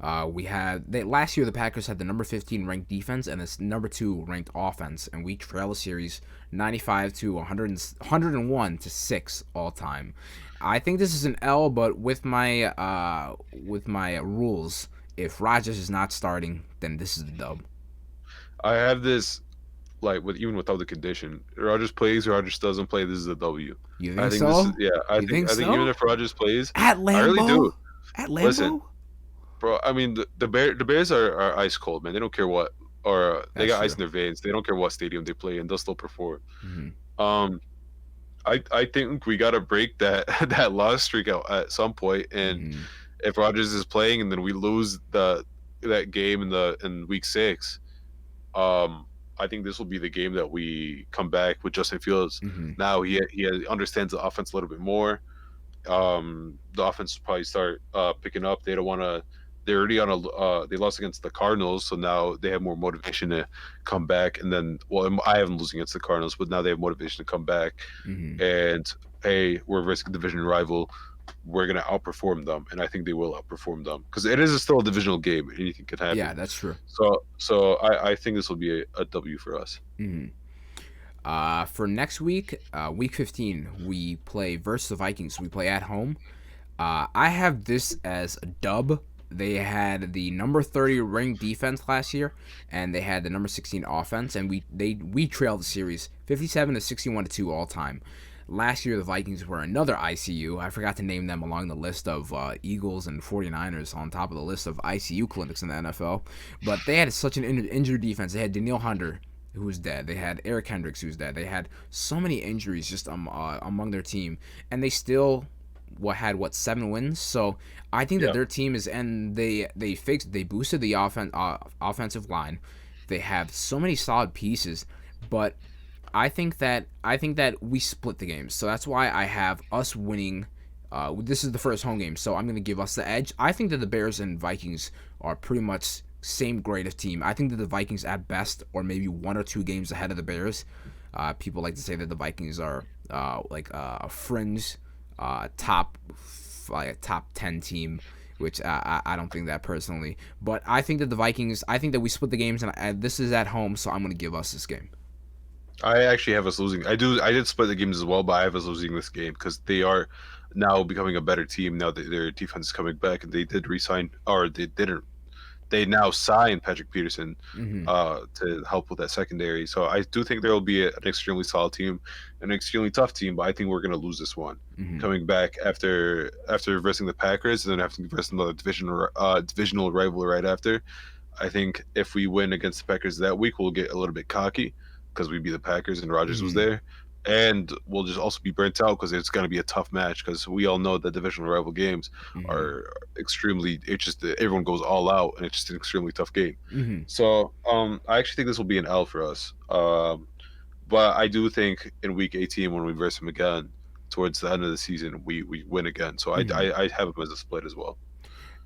Last year the Packers had the number 15 ranked defense and the number 2 ranked offense, and we trail the series 95 to 101 to 6 all time. I think this is an L, but with my rules, if Rodgers is not starting, then this is the dub. I have this like even without the condition. Rodgers plays, Rodgers doesn't play. This is a W. You I think think this is so? You think I think even so? if Rodgers plays, At I really do. Lambeau? At Lambeau? Listen, bro. I mean the Bears are ice cold, man. They don't care what or they That's got true. ice in their veins. They don't care what stadium they play in. They'll still perform. Mm-hmm. Um, I think we gotta break that that loss streak out at some point, and Mm-hmm. if Rodgers is playing and then we lose that game in week 6, I think this will be the game that we come back with Justin Fields. Mm-hmm. Now he understands the offense a little bit more. The offense will probably start picking up. They don't want to. They're already on they lost against the Cardinals, so now they have more motivation to come back. And then, well, I haven't losing against the Cardinals, but now they have motivation to come back. Mm-hmm. And hey, we're a risk division rival. We're gonna outperform them, and I think they will outperform them because it is still a divisional game. Anything can happen. Yeah, that's true. So I think this will be a W for us. Mm-hmm. For next week, week 15, we play versus the Vikings. We play at home. I have this as a dub. They had the number 30 ranked defense last year, and they had the number 16 offense, and we trailed the series 57 to 61 to 2 all time. Last year, the Vikings were another ICU. I forgot to name them along the list of Eagles and 49ers on top of the list of ICU clinics in the NFL. But they had such an injured defense. They had Danielle Hunter, who was dead. They had Eric Hendricks, who was dead. They had so many injuries just among their team, and they still had 7 wins. So I think that their team is, and they boosted the offensive line. They have so many solid pieces, but I think that we split the games. So that's why I have us winning. This is the first home game, so I'm going to give us the edge. I think that the Bears and Vikings are pretty much same grade of team. I think that the Vikings at best or maybe 1 or 2 games ahead of the Bears. People like to say that the Vikings are like a fringe top 10 team, which I don't think that personally. But I think that the Vikings, I think that we split the games, and this is at home, so I'm going to give us this game. I actually have us losing. I did split the games as well, but I have us losing this game because they are now becoming a better team now that their defense is coming back, and they did resign, or they didn't. They now signed Patrick Peterson to help with that secondary. So I do think there will be an extremely solid team, an extremely tough team, but I think we're going to lose this one. Coming back after versing the Packers and then having to verse another divisional rival right after. I think if we win against the Packers that week, we'll get a little bit cocky because we beat the Packers and Rodgers was there. And we'll just also be burnt out because it's going to be a tough match because we all know that divisional rival games are extremely, everyone goes all out and it's just an extremely tough game. So I actually think this will be an L for us. But I do think in week 18 when we verse them again, towards the end of the season, we win again. So I have them as a split as well.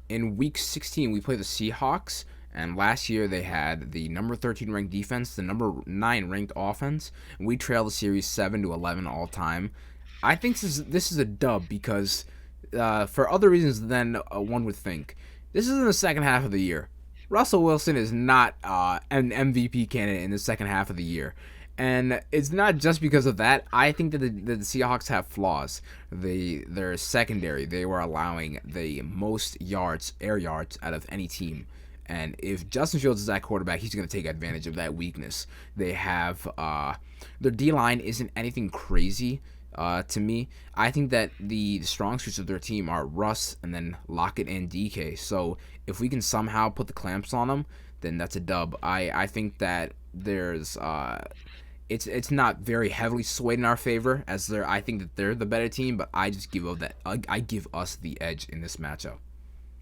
In week 16, we play the Seahawks. And last year they had the number 13 ranked defense, the number 9 ranked offense. And we trailed the series 7-11 all time. I think this is a dub because for other reasons than one would think. This is in the second half of the year. Russell Wilson is not an MVP candidate in the second half of the year. And it's not just because of that. I think that the Seahawks have flaws. Their secondary, they were allowing the most air yards out of any team. And if Justin Fields is at quarterback, he's going to take advantage of that weakness. They have their D-line isn't anything crazy to me. I think that the strong suits of their team are Russ and then Lockett and DK. So if we can somehow put the clamps on them, then that's a dub. I think that there's it's not very heavily swayed in our favor, as I think that they're the better team, but I just I give us the edge in this matchup.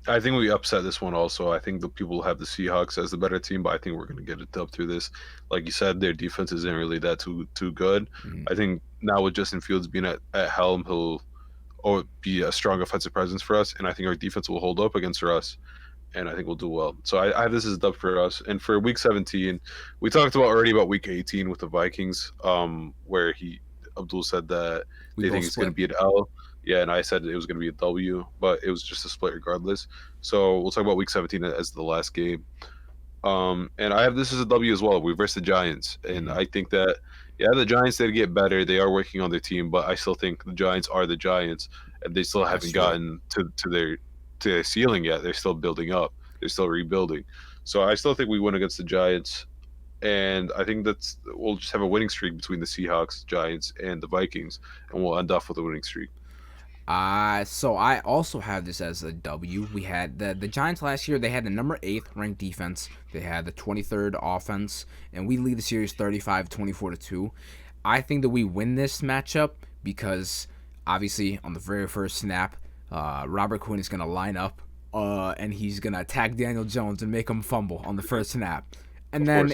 I think we upset this one also. I think the people have the Seahawks as the better team, but I think we're going to get a dub through this. Like you said, their defense isn't really that too good. Mm-hmm. I think now with Justin Fields being at helm, he'll be a strong offensive presence for us, and I think our defense will hold up against us, and I think we'll do well. So I have this as a dub for us. And for Week 17, we talked already about Week 18 with the Vikings, where Abdul said that they think it's going to be an L. Yeah, and I said it was going to be a W, but it was just a split regardless. So we'll talk about Week 17 as the last game. And I have this as a W as well. We versus the Giants, and I think that the Giants did get better. They are working on their team, but I still think the Giants are the Giants, and they still haven't gotten to their ceiling yet. They're still building up. They're still rebuilding. So I still think we win against the Giants, and I think we'll just have a winning streak between the Seahawks, Giants, and the Vikings, and we'll end off with a winning streak. So I also have this as a W. We had the Giants last year. They had the number 8th ranked defense. They had the 23rd offense, and we lead the series 35-24-2. I think that we win this matchup because obviously on the very first snap, Robert Quinn is gonna line up, and he's gonna attack Daniel Jones and make him fumble on the first snap, and then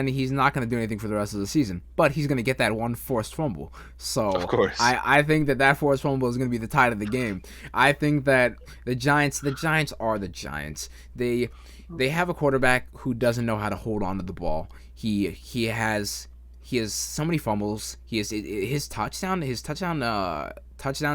he's not going to do anything for the rest of the season, but he's going to get that one forced fumble. So of course, I think that forced fumble is going to be the tide of the game. I think that the Giants are the Giants. They have a quarterback who doesn't know how to hold on to the ball. He has so many fumbles. His touchdown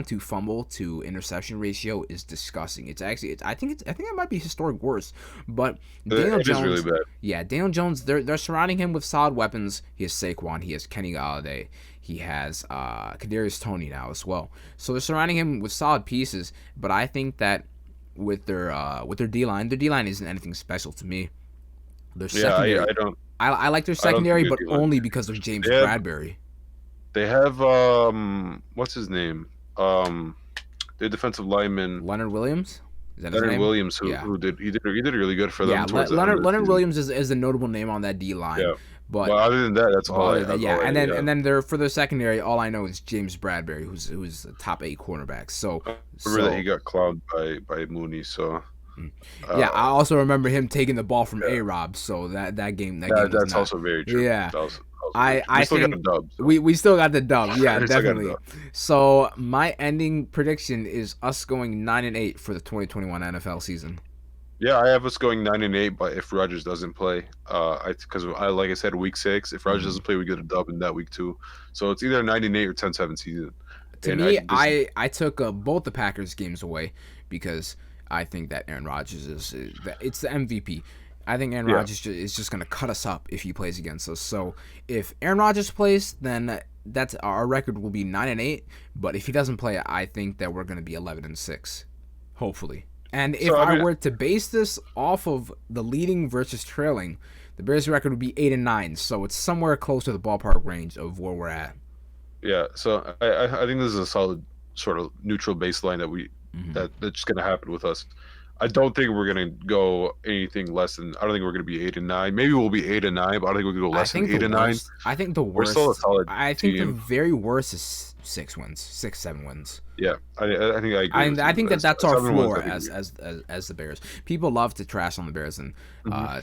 to fumble to interception ratio is disgusting. I think it might be historic worst. But Daniel Jones is really bad. Yeah, Daniel Jones, they're surrounding him with solid weapons. He has Saquon, he has Kenny Golladay, he has Kadarius Toney now as well. So they're surrounding him with solid pieces. But I think that with their D-line, their D-line isn't anything special to me. Their secondary, I don't. I like their secondary, but only because of James Bradbury. They have what's his name? Their defensive lineman Leonard Williams. Is that his name? Leonard Williams, who did really good for them. Yeah, Leonard Williams is a notable name on that D line. Yeah. But other than that, that's all. And then for their secondary, all I know is James Bradbury, who's a top 8 cornerback. So I remember that he got clowned by Mooney. So I also remember him taking the ball from A-Rob. So that game. That's also very true. Yeah. I still got the dub. So. We still got the dub. Yeah, definitely. So my ending prediction is us going 9-8 for the 2021 NFL season. Yeah, I have us going 9-8, but if Rodgers doesn't play, because like I said, week 6, if Rodgers doesn't play, we get a dub in that week too. So it's either 9-8 or 10-7 season. To me, I took both the Packers games away because I think that Aaron Rodgers it's the MVP. I think Aaron Rodgers is just going to cut us up if he plays against us. So if Aaron Rodgers plays, then that's our record will be 9-8. But if he doesn't play, I think that we're going to be 11-6, hopefully. And if I were to base this off of the leading versus trailing, the Bears' record would be 8-9. So it's somewhere close to the ballpark range of where we're at. Yeah. So I think this is a solid sort of neutral baseline that's just going to happen with us. I don't think we're gonna go anything less than. I don't think we're gonna be 8-9. Maybe we'll be 8-9, but I don't think we're gonna go less than 8-9. I think the worst. We're still a solid team. The very worst is 6-7 wins. Yeah, I think I agree. I think that's our floor as the Bears. People love to trash on the Bears and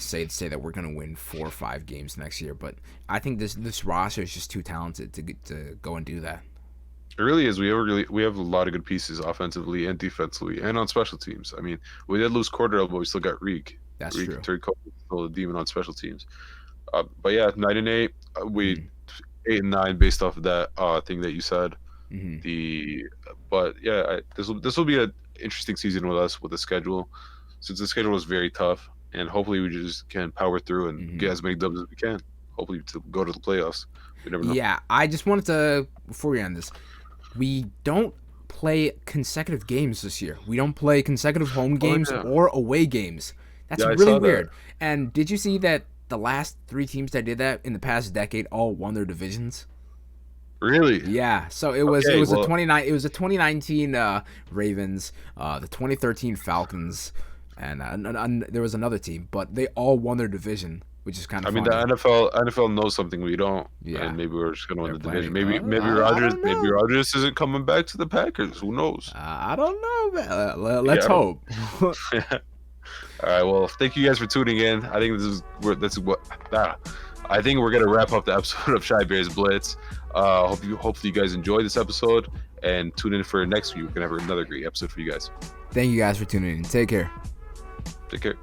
say that we're gonna win 4 or 5 games next year, but I think this roster is just too talented to go and do that. It really is. We have a lot of good pieces offensively and defensively and on special teams. I mean, we did lose Cordell, but we still got Reek. That's Reek true. Terry Cole is still a demon on special teams. But yeah, 9-8. We 8-9 based off of that thing that you said. But yeah, this will be an interesting season with us with the schedule, since the schedule was very tough, and hopefully we just can power through and get as many dubs as we can. Hopefully to go to the playoffs. We never know. Yeah, I just wanted to, before we end this, we don't play consecutive games this year. We don't play consecutive home games or away games. That's really weird. And did you see that the last 3 teams that did that in the past decade all won their divisions? Really? Yeah. So it was the 2019 Ravens, the 2013 Falcons, and there was another team, but they all won their division. which is kind I of mean, funny. the NFL knows something we don't, Yeah. and maybe we're just gonna win They're the division. planning. Maybe I don't Maybe know. Rodgers isn't coming back to the Packers. Who knows? I don't know, man. Let's I don't- hope. All right. Well, thank you guys for tuning in. I think I think we're gonna wrap up the episode of Shy Bears Blitz. Hopefully you guys enjoyed this episode, and tune in for next week. We're gonna have another great episode for you guys. Thank you guys for tuning in. Take care. Take care.